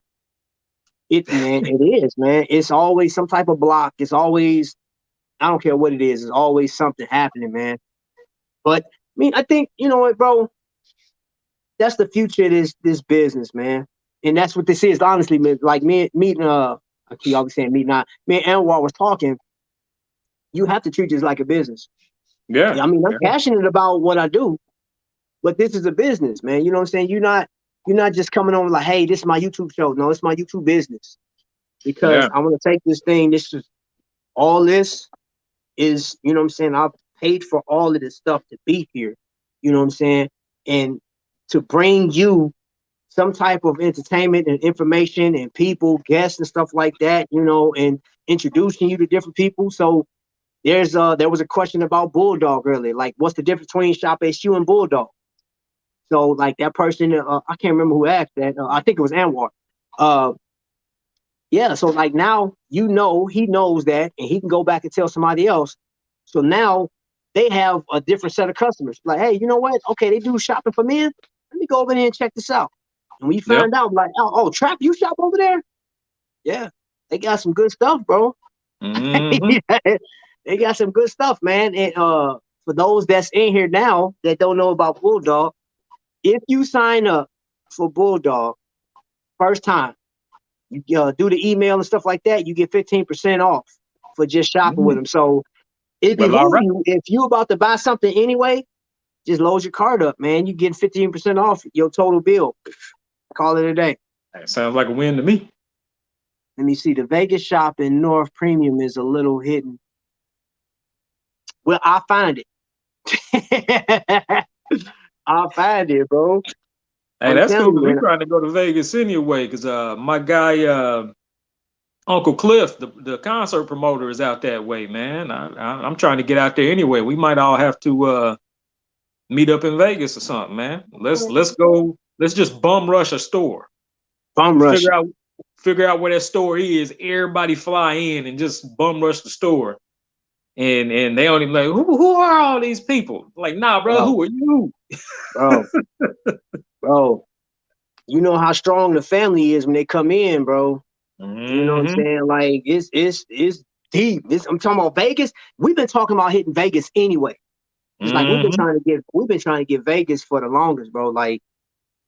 Man, it is, man. It's always some type of block. It's always, I don't care what it is. It's always something happening, man. But I mean, I think, you know what, bro? That's the future of this business, man. And that's what this is, honestly, man. Like meeting I keep always saying meeting not me and Anwar was talking, you have to treat this like a business. Yeah. I mean, I'm Yeah. passionate about what I do, but this is a business, man. You know what I'm saying? You're not just coming on like, hey, this is my YouTube show. No, it's my YouTube business. Because Yeah. I'm gonna take this thing, all this is, you know what I'm saying? I've paid for all of this stuff to be here. You know what I'm saying? And to bring you some type of entertainment and information and people, guests and stuff like that, you know, and introducing you to different people. So there was a question about Bulldog earlier. Like, what's the difference between Shop HU and Bulldog? So like that person, I can't remember who asked that. I think it was Anwar. Yeah, so like now you know he knows that, and he can go back and tell somebody else. So now they have a different set of customers. Like, hey, you know what? Okay, they do shopping for men. Let me go over there and check this out. And we Yep. find out, like, oh, Trap, you shop over there? Yeah, they got some good stuff, bro. Mm-hmm. They got some good stuff, man. And for those that's in here now that don't know about Bulldog, if you sign up for Bulldog first time, you do the email and stuff like that, you get 15% off for just shopping with them. So it Well, all behooves right. you, if you about to buy something anyway, just load your card up, man. You get 15% off your total bill. Call it a day. That sounds like a win to me. Let me see. The Vegas shop in North Premium is a little hidden. Well, I'll find it. I'll find it, bro. Hey, I'm that's cool telling you, because man. we trying to go to Vegas anyway. Because my guy Uncle Cliff, the concert promoter, is out that way, man. I'm trying to get out there anyway. We might all have to meet up in Vegas or something, man. Let's go. Let's just bum rush a store. Bum rush. Figure out where that store is. Everybody fly in and just bum rush the store. And they only like, who are all these people? Like, nah, bro, Bro, who are you? bro, bro. You know how strong the family is when they come in, bro. You know what I'm Mm-hmm. saying? Like it's deep. I'm talking about Vegas. We've been talking about hitting Vegas anyway. It's like Mm-hmm. we've been trying to get Vegas for the longest, bro. Like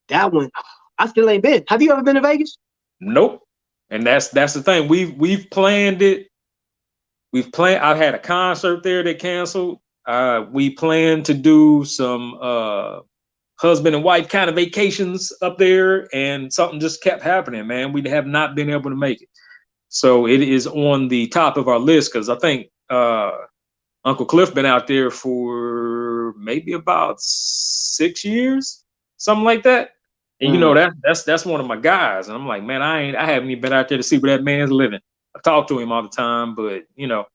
that one, I still ain't been. Have you ever been to Vegas? Nope. And that's the thing. We've planned it. I've had a concert there that canceled. We plan to do some husband and wife kind of vacations up there, and something just kept happening, man. We have not been able to make it. So it is on the top of our list because I think Uncle Cliff been out there for maybe about 6 years, something like that. And you know that's one of my guys. And I'm like, man, I haven't even been out there to see where that man's living. I talk to him all the time, but you know,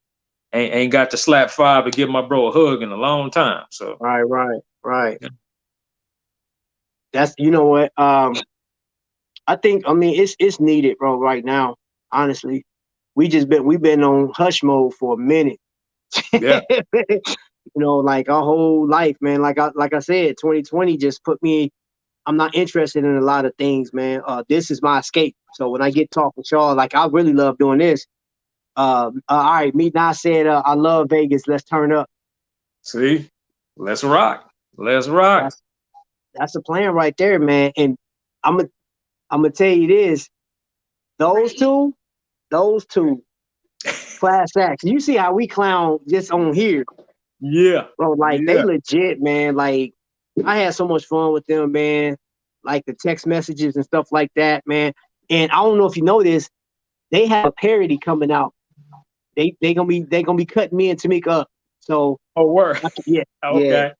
ain't got to slap five to give my bro a hug in a long time. So Right. yeah. That's you know what. I mean it's needed, bro. Right now, honestly, we've been on hush mode for a minute. Yeah. You know, like our whole life, man. Like I said, 2020 just put me. I'm not interested in a lot of things, man. This is my escape. So when I get talk with y'all, like I really love doing this. All right, me now said I love Vegas. Let's turn up. See, let's rock. Let's rock. That's a plan right there, man. And I'm gonna tell you this: those two, class acts. You see how we clown just on here, Yeah. bro. Like they Yeah. legit, man. Like I had so much fun with them, man. Like the text messages and stuff like that, man. And I don't know if you know this, they have a parody coming out. They gonna be cutting me and Tamika up. So Oh, word. yeah, Okay.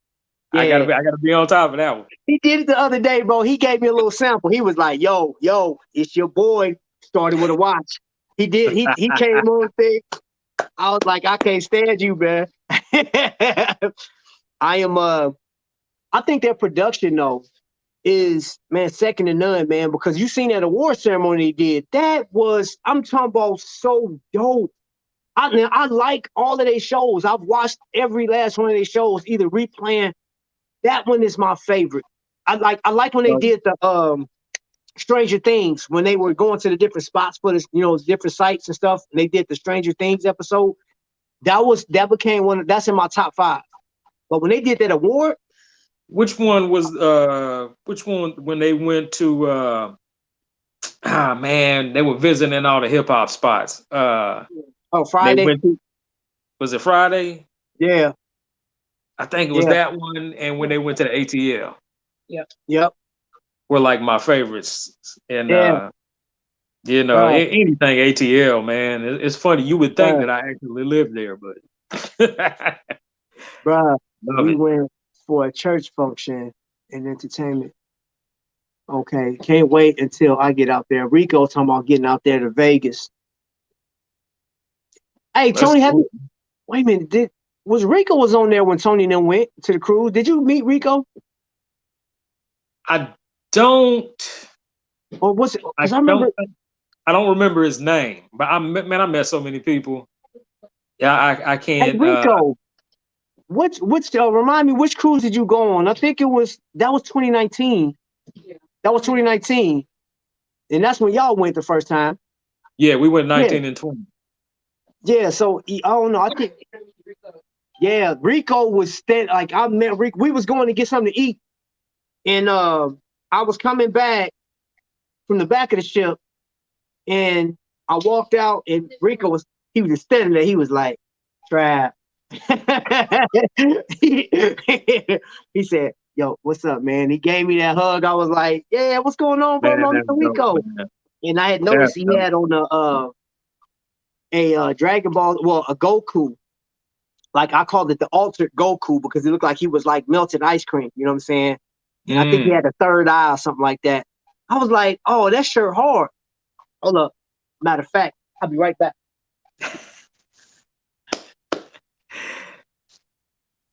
I yeah. gotta be on top of that one. He did it the other day, bro. He gave me a little sample. He was like, yo, it's your boy. Started with a watch. He did. He came on thing. I was like, I can't stand you, man. I am. I think their production though is man second to none, man. Because you seen that award ceremony they did. That was I'm talking about so dope. I like all of their shows. I've watched every last one of their shows, either replaying. That one is my favorite. I like when they did Stranger Things when they were going to the different spots for this, different sites and stuff. And they did the Stranger Things episode. That became that's in my top 5. But when they did that award, which one when they went to man, they were visiting all the hip hop spots. Friday. Was it Friday? Yeah. I think it was that one, and when they went to the ATL. Yep. Were like my favorites. And anything ATL, man. It's funny. You would think that I actually lived there, but bruh, we went for a church function and entertainment. Okay, can't wait until I get out there. Rico talking about getting out there to Vegas. Hey, Tony, wait a minute. Rico was on there when Tony and them went to the cruise? Did you meet Rico? I don't. Or was it? I don't remember his name, but I met so many people. Yeah, I can't. Hey, Rico, remind me, which cruise did you go on? I think that was 2019. Yeah. That was 2019, and that's when y'all went the first time. Yeah, we went 19 and 20. Yeah, so I don't know. I think. Yeah, Rico was I met Rico. We was going to get something to eat, and I was coming back from the back of the ship, and I walked out, and Rico was just standing there. He was like, "Trap." He said, "Yo, what's up, man?" He gave me that hug. I was like, "Yeah, what's going on, bro?" Rico. And I had noticed he had on a Dragon Ball, a Goku. Like I called it the altered Goku because it looked like he was like melted ice cream. You know what I'm saying? And I think he had a third eye or something like that. I was like, "Oh, that shirt hard." Hold up. Matter of fact, I'll be right back.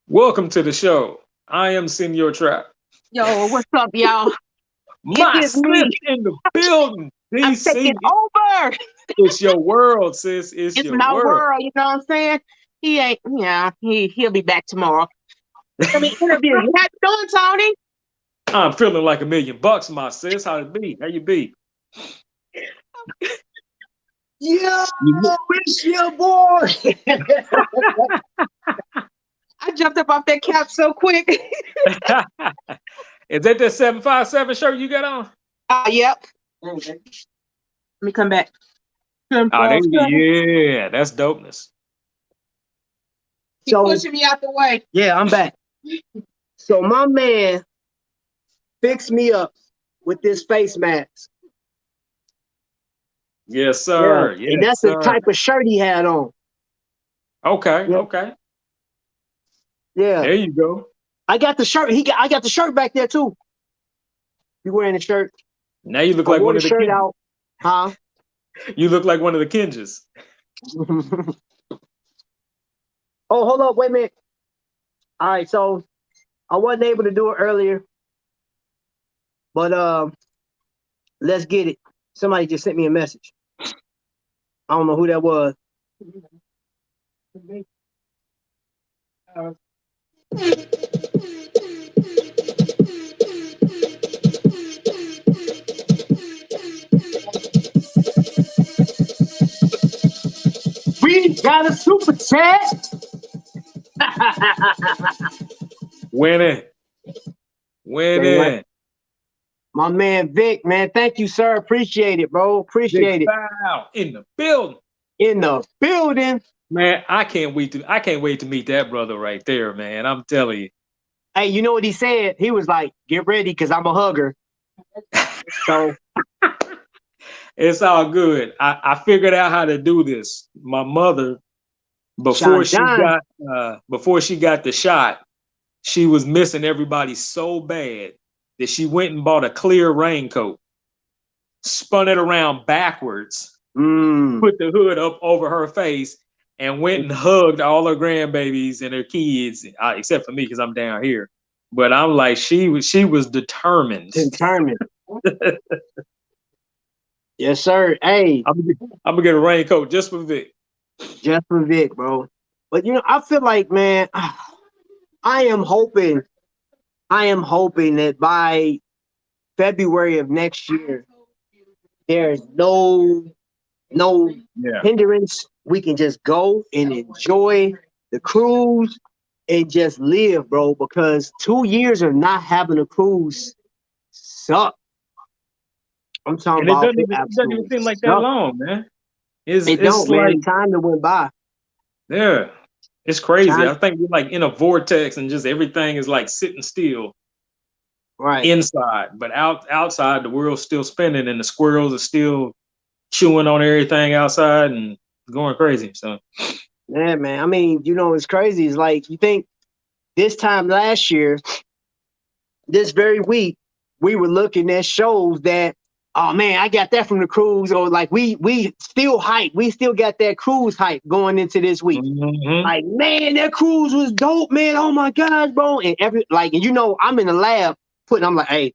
Welcome to the show. I am Senor Trap. Yo, what's up, y'all? My sis in the building. DC. I'm taking over. It's your world, sis. It's your my world. You know what I'm saying? He ain't. Yeah, he'll be back tomorrow. Let me interview you. How you doing, Tony? I'm feeling like $1 million, my sis. How it be? How you be? Yo, it's your boy. I jumped up off that couch so quick. Is that 757 shirt you got on? Yep. Let me come back. Yeah, that's dopeness. Keep pushing me out the way. Yeah, I'm back. So my man fixed me up with this face mask. Yes, sir. Yeah. Yes, and that's the type of shirt he had on. Okay, yeah. Okay. Yeah. There you go. I got the shirt. I got the shirt back there too. You wearing the shirt? Now you look like one of the shirt out. Huh? You look like one of the Kinjas. Oh, hold up, wait a minute. All right, so I wasn't able to do it earlier, but let's get it. Somebody just sent me a message. I don't know who that was. We got a super chat. Winning. My man Vic, man, thank you, sir. Appreciate it, bro. Appreciate it. Wow. In the building. Man, I can't wait to meet that brother right there, man. I'm telling you. Hey, you know what he said? He was like, "Get ready, because I'm a hugger." So it's all good. I figured out how to do this. My mother, before she got the shot, she was missing everybody so bad that she went and bought a clear raincoat, spun it around backwards, put the hood up over her face, and went and hugged all her grandbabies and her kids, except for me because I'm down here. But I'm like, she was determined. Yes, sir. Hey, I'm gonna get a raincoat just for Vic. Just for Vic, bro. But I feel like, man, I am hoping that by February of next year, There's no Yeah. hindrance. We can just go and enjoy the cruise and just live, bro. Because 2 years of not having a cruise suck. I'm talking And it about doesn't it even absolutely seem like that suck. long, man. It It's don't, man. like, The time that went by. yeah, it's crazy. Time, I think we're like in a vortex and just everything is like sitting still right. inside, but outside the world's still spinning and the squirrels are still chewing on everything outside and going crazy. So Yeah, man. I mean, it's crazy. It's like you think this time last year, this very week, we were looking at shows that, oh man, I got that from the cruise, or like we still hype. We still got that cruise hype going into this week. Like, man, that cruise was dope, man. Oh my gosh, bro. And I'm in the lab I'm like, hey,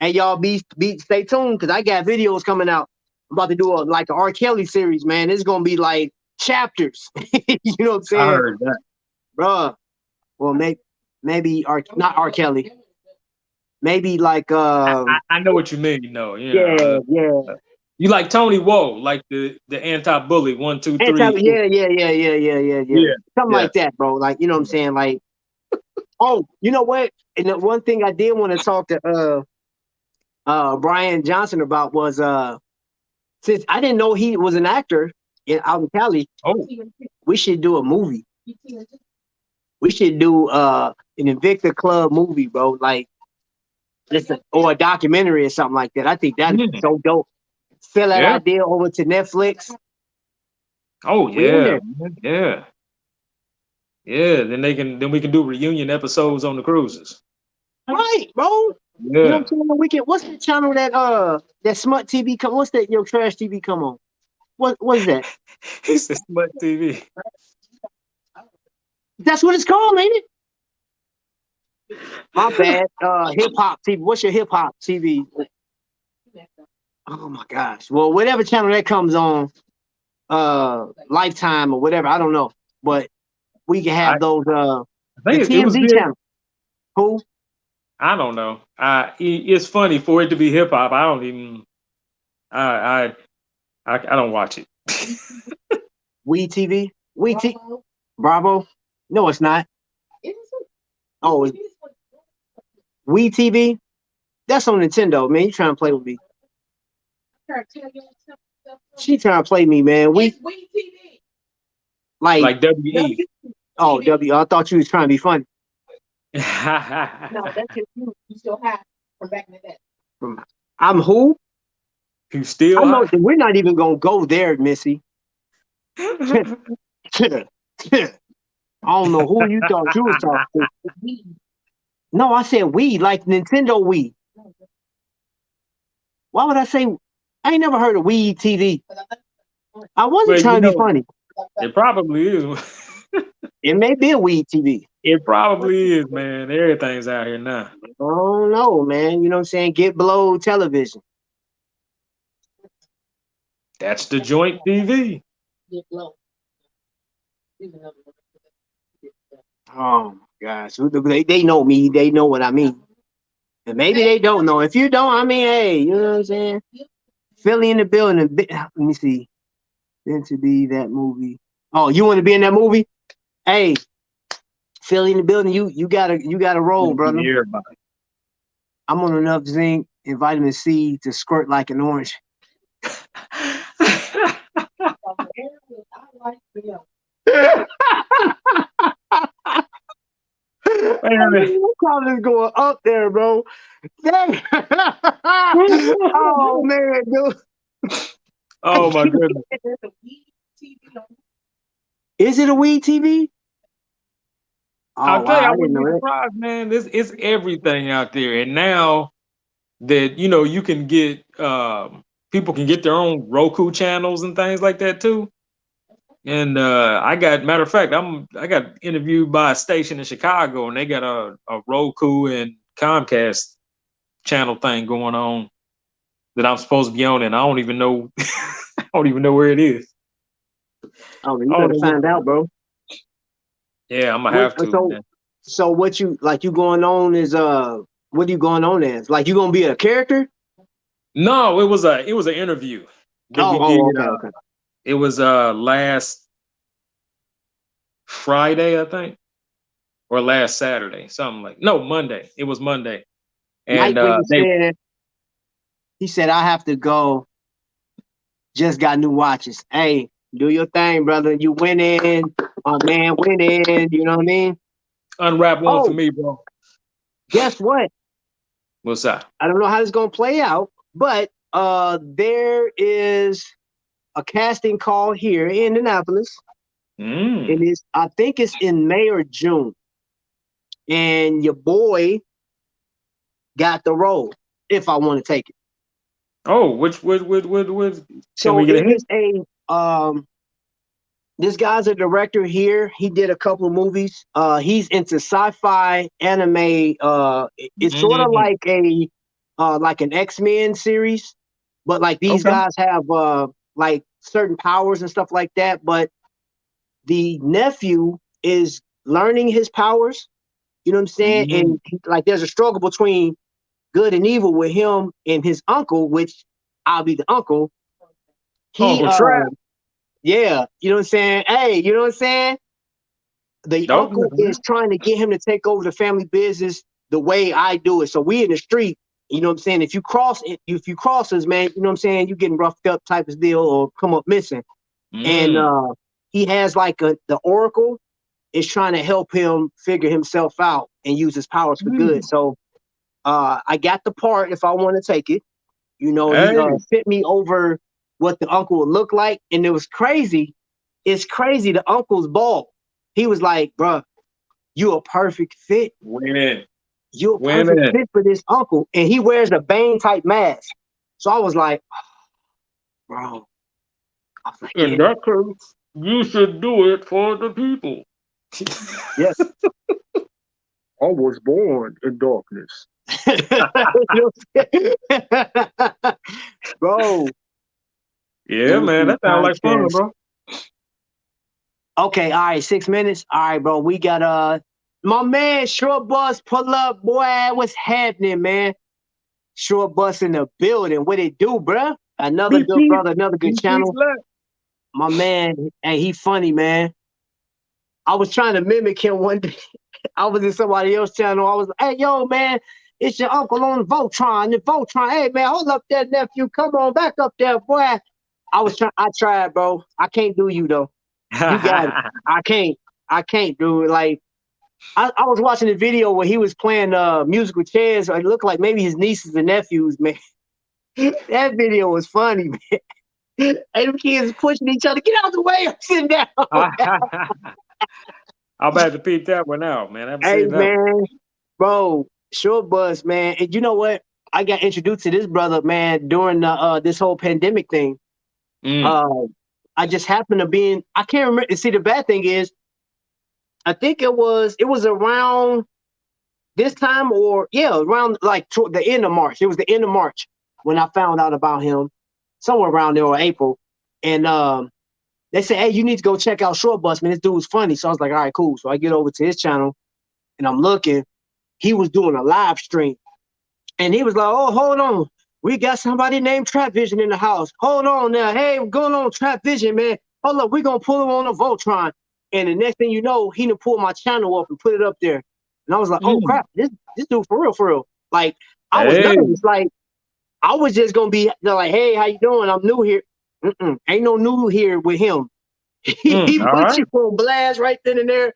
y'all be stay tuned because I got videos coming out. I'm about to do an R. Kelly series, man. It's gonna be like chapters. You know what I'm I saying? heard that. Bruh. Well, maybe not R. Kelly. Maybe I know what you mean, though. yeah. You like Tony Woe, like the anti-bully 1, 2, 3. Yeah. Something like that, bro. Like, you know what I'm saying? Like, oh, you know what? And the one thing I did want to talk to Brian Johnson about was since I didn't know he was an actor out in Cali, we should do a movie. We should do an Invicta Club movie, bro. Like, or a documentary or something like that. I think that'd be so dope. Sell that idea over to Netflix. Oh We in there. yeah. Then we can do reunion episodes on the cruises. Right, bro. Yeah. You know what I'm saying? What's the channel that Smut TV come? What's that? Your trash TV come on? What is that? It's a Smut TV. That's what it's called, ain't it? My bad. Hip hop TV. What's your hip hop TV? Oh my gosh. Well, whatever channel that comes on, Lifetime or whatever, I don't know. But we can have those I the think it was TMZ big. channel. Who? I don't know. It's funny for it to be hip hop. I don't even. I don't watch it. We TV. Bravo. No, it's not. Oh, We TV. That's on Nintendo, man. You trying to play with me? She trying to play me, man. We TV. Like WE. Oh, W. I thought you was trying to be funny. No, that's just you. You still have from back in the day. I'm who? You still? I know we're not even gonna go there, Missy. I don't know who you thought you was talking to. No, I said we, like Nintendo Wii. Why would I say? I ain't never heard of Wii TV. I wasn't trying to be funny. It probably is. It may be a Wii TV. It probably is, man. Everything's out here now. Oh no, man. You know what I'm saying? Get below television. That's the joint TV. Oh my gosh. They know me. They know what I mean. And maybe they don't know. If you don't, I mean, hey, you know what I'm saying? Philly in the building. Let me see. Then to be that movie. Oh, you want to be in that movie? Hey, Philly in the building. You gotta roll, brother. Everybody. I'm on enough zinc and vitamin C to squirt like an orange. Probably going up there, bro. Oh man, dude. Oh my goodness. Is it a Wii TV? I'll tell you, I wouldn't be surprised, man. It's everything out there. And now that you can get people can get their own Roku channels and things like that too. And matter of fact, I got interviewed by a station in Chicago, and they got a Roku and Comcast channel thing going on that I'm supposed to be on, and I don't even know I don't even know where it is. Oh, you better find out, bro. Yeah, I'm gonna have to. So what you going on is what are you going on as? Like you gonna be a character? No, it was an interview that we did. Okay. It was last Friday, I think, or last Saturday, something like. No, Monday. It was Monday, and he said, I have to go. Just got new watches. Hey, do your thing, brother. You winning, my man winning. You know what I mean? Unwrap one for me, bro. Guess what? What's that? I don't know how it's gonna play out, but there is a casting call here in Indianapolis. And I think it's in May or June. And your boy got the role if I want to take it. Oh, which so it is this guy's a director here. He did a couple of movies. He's into sci-fi anime. It's sort of like an X-Men series, but like these guys have like certain powers and stuff like that. But the nephew is learning his powers. You know what I'm saying? And like there's a struggle between good and evil with him and his uncle, which I'll be the uncle. Yeah, you know what I'm saying? Hey, you know what I'm saying? The uncle is trying to get him to take over the family business the way I do it. So we in the street, you know what I'm saying? If you cross us, man, you know what I'm saying? You getting roughed up type of deal or come up missing. And he has like the Oracle is trying to help him figure himself out and use his powers for good. So I got the part if I want to take it. You know, he sent me over what the uncle would look like. And it was crazy. It's crazy. The uncle's bald. He was like, bruh, you a perfect fit. You a perfect fit for this uncle. And he wears a Bane type mask. So I was like, oh, bro. I was like, in that case, you should do it for the people. Yes. I was born in darkness. Bro. Yeah, man, that sounds like fun, bro. Okay, all right, 6 minutes. All right, bro. We got my man Short Bus pull up, boy. What's happening, man? Short Bus in the building. What it do, bro? Another good brother, another good channel. My man, hey, he funny, man. I was trying to mimic him one day. I was in somebody else's channel. I was like, hey, yo, man, it's your uncle on Voltron. The Voltron. Hey, man, hold up there, nephew. Come on back up there, boy. I tried, bro. I can't do you, though. You got it. I can't do it. Like, I was watching a video where he was playing musical chairs. It looked like maybe his nieces and nephews, man. That video was funny, man. And them kids pushing each other. Get out the way. I'm sitting down. I'm about to peep that one out, man. Hey, man. Bro, Short Bus, man. And you know what? I got introduced to this brother, man, during this whole pandemic thing. I just happened to be in, I can't remember. See, the bad thing is, I think it was around this time around like toward the end of March. It was the end of March when I found out about him, somewhere around there or April. And they said, hey, you need to go check out Short Bus, man. This dude was funny. So I was like, all right, cool. So I get over to his channel and I'm looking. He was doing a live stream. And he was like, oh, hold on. We got somebody named Trap Vision in the house. Hold on now. Hey, what's going on, Trap Vision, man? Hold up, we're going to pull him on a Voltron. And the next thing you know, he done pulled my channel up and put it up there. And I was like, oh, crap, this dude for real. Like, I was nervous. Like, I was just going to be like, hey, how you doing? I'm new here. Ain't no new here with him. He put you on blast right then and there.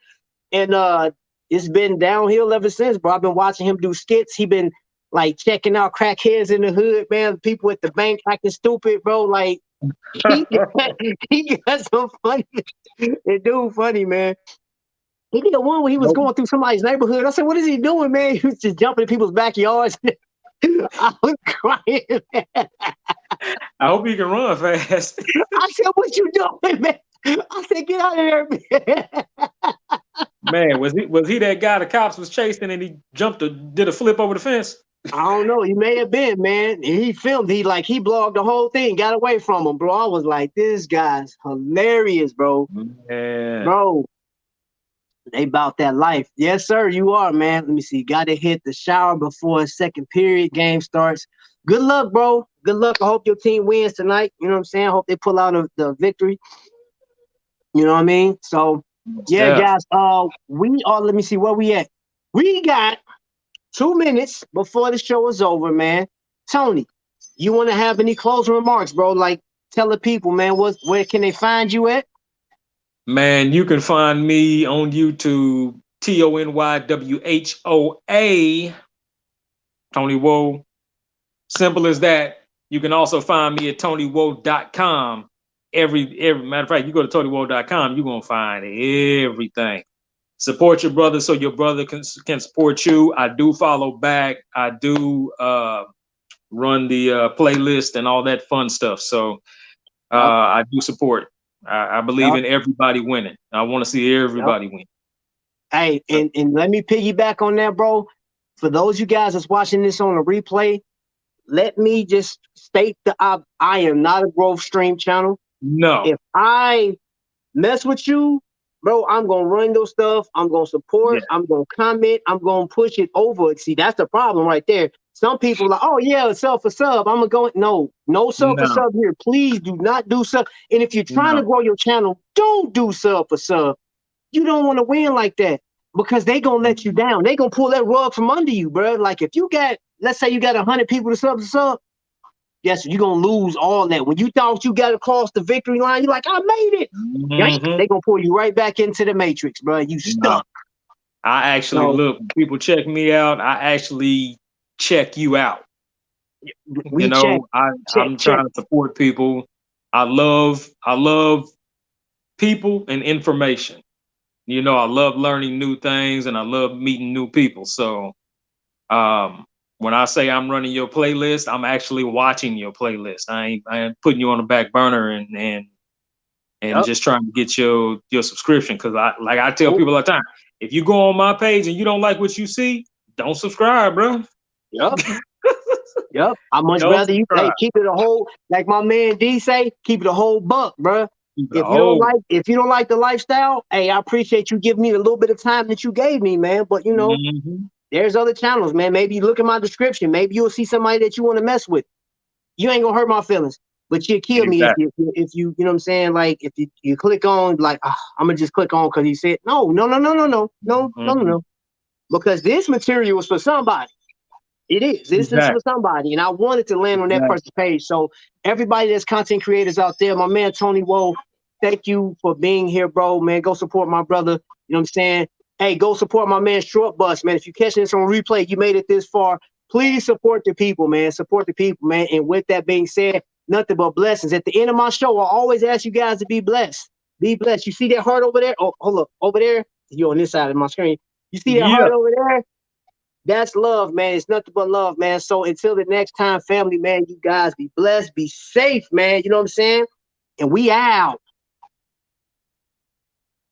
And it's been downhill ever since, bro. I've been watching him do skits. He been like checking out crackheads in the hood, man. People at the bank acting stupid, bro. Like he got some funny. That dude funny, man. He did one where he was going through somebody's neighborhood. I said, what is he doing, man? He was just jumping in people's backyards. I was crying, man. I hope he can run fast. I said, what you doing, man? I said, get out of there, man. Was he that guy the cops was chasing and he did a flip over the fence? I don't know. He may have been, man. He filmed. He blogged the whole thing. Got away from him, bro. I was like, this guy's hilarious, bro. Man. Bro, they about that life. Yes, sir. You are, man. Let me see. Got to hit the shower before second period game starts. Good luck, bro. good luck. I hope your team wins tonight. You know what I'm saying? I hope they pull out the victory. You know what I mean? So, yeah, guys. We are. Let me see where we at. We got 2 minutes before the show is over, man. Tony, you want to have any closing remarks, bro? Like, tell the people, man, where can they find you at? Man, you can find me on YouTube, TonyWhoa, Tony Woe. Simple as that. You can also find me at TonyWhoa.com. Every matter of fact, you go to TonyWhoa.com, you're gonna find everything. Support your brother so your brother can support you. I do follow back. I do run the playlist and all that fun stuff. So I do support. I believe in everybody winning. I want to see everybody win. Hey, and let me piggyback on that, bro. For those you guys that's watching this on a replay, let me just state that I am not a growth stream channel. No. If I mess with you, bro, I'm gonna run your stuff. I'm gonna support. Yeah. I'm gonna comment. I'm gonna push it over. See, that's the problem right there. Some people are like, oh yeah, sub for sub. I'm gonna go. No sub for sub here. Please do not do sub. And if you're trying to grow your channel, don't do sub for sub. You don't want to win like that because they gonna let you down. They gonna pull that rug from under you, bro. Like if you got, let's say you got 100 people to sub, yes, you're gonna lose all that. When you thought you got across the victory line, you're like, I made it. Mm-hmm. They gonna pull you right back into the matrix, bro. You stuck. I actually look. People check me out. I actually check you out. I'm trying to support people. I love people and information. I love learning new things and I love meeting new people. So, when I say I'm running your playlist, I'm actually watching your playlist. I ain't putting you on the back burner and just trying to get your subscription. Cause I tell people all the time, if you go on my page and you don't like what you see, don't subscribe, bro. Yep. Yep. I much rather you keep it a whole, like my man D say, keep it a whole buck, bro. If you don't like the lifestyle, hey, I appreciate you giving me a little bit of time that you gave me, man. But there's other channels, man. Maybe you look at my description. Maybe you'll see somebody that you want to mess with. You ain't gonna hurt my feelings, but you'll kill me if you know what I'm saying. Like if you click on, like I'm gonna just click on because he said no, because this material is for somebody. It is. This is for somebody, and I wanted to land on that person's page. So everybody that's content creators out there, my man Tony Woe, thank you for being here, bro. Man, go support my brother. You know what I'm saying? Hey, go support my man Short Bus, man. If you're catching this on replay, you made it this far. Please support the people, man. Support the people, man. And with that being said, nothing but blessings. At the end of my show, I always ask you guys to be blessed. Be blessed. You see that heart over there? Oh, hold up. Over there? You're on this side of my screen. You see that heart over there? That's love, man. It's nothing but love, man. So until the next time, family, man, you guys be blessed, be safe, man. You know what I'm saying? And we out.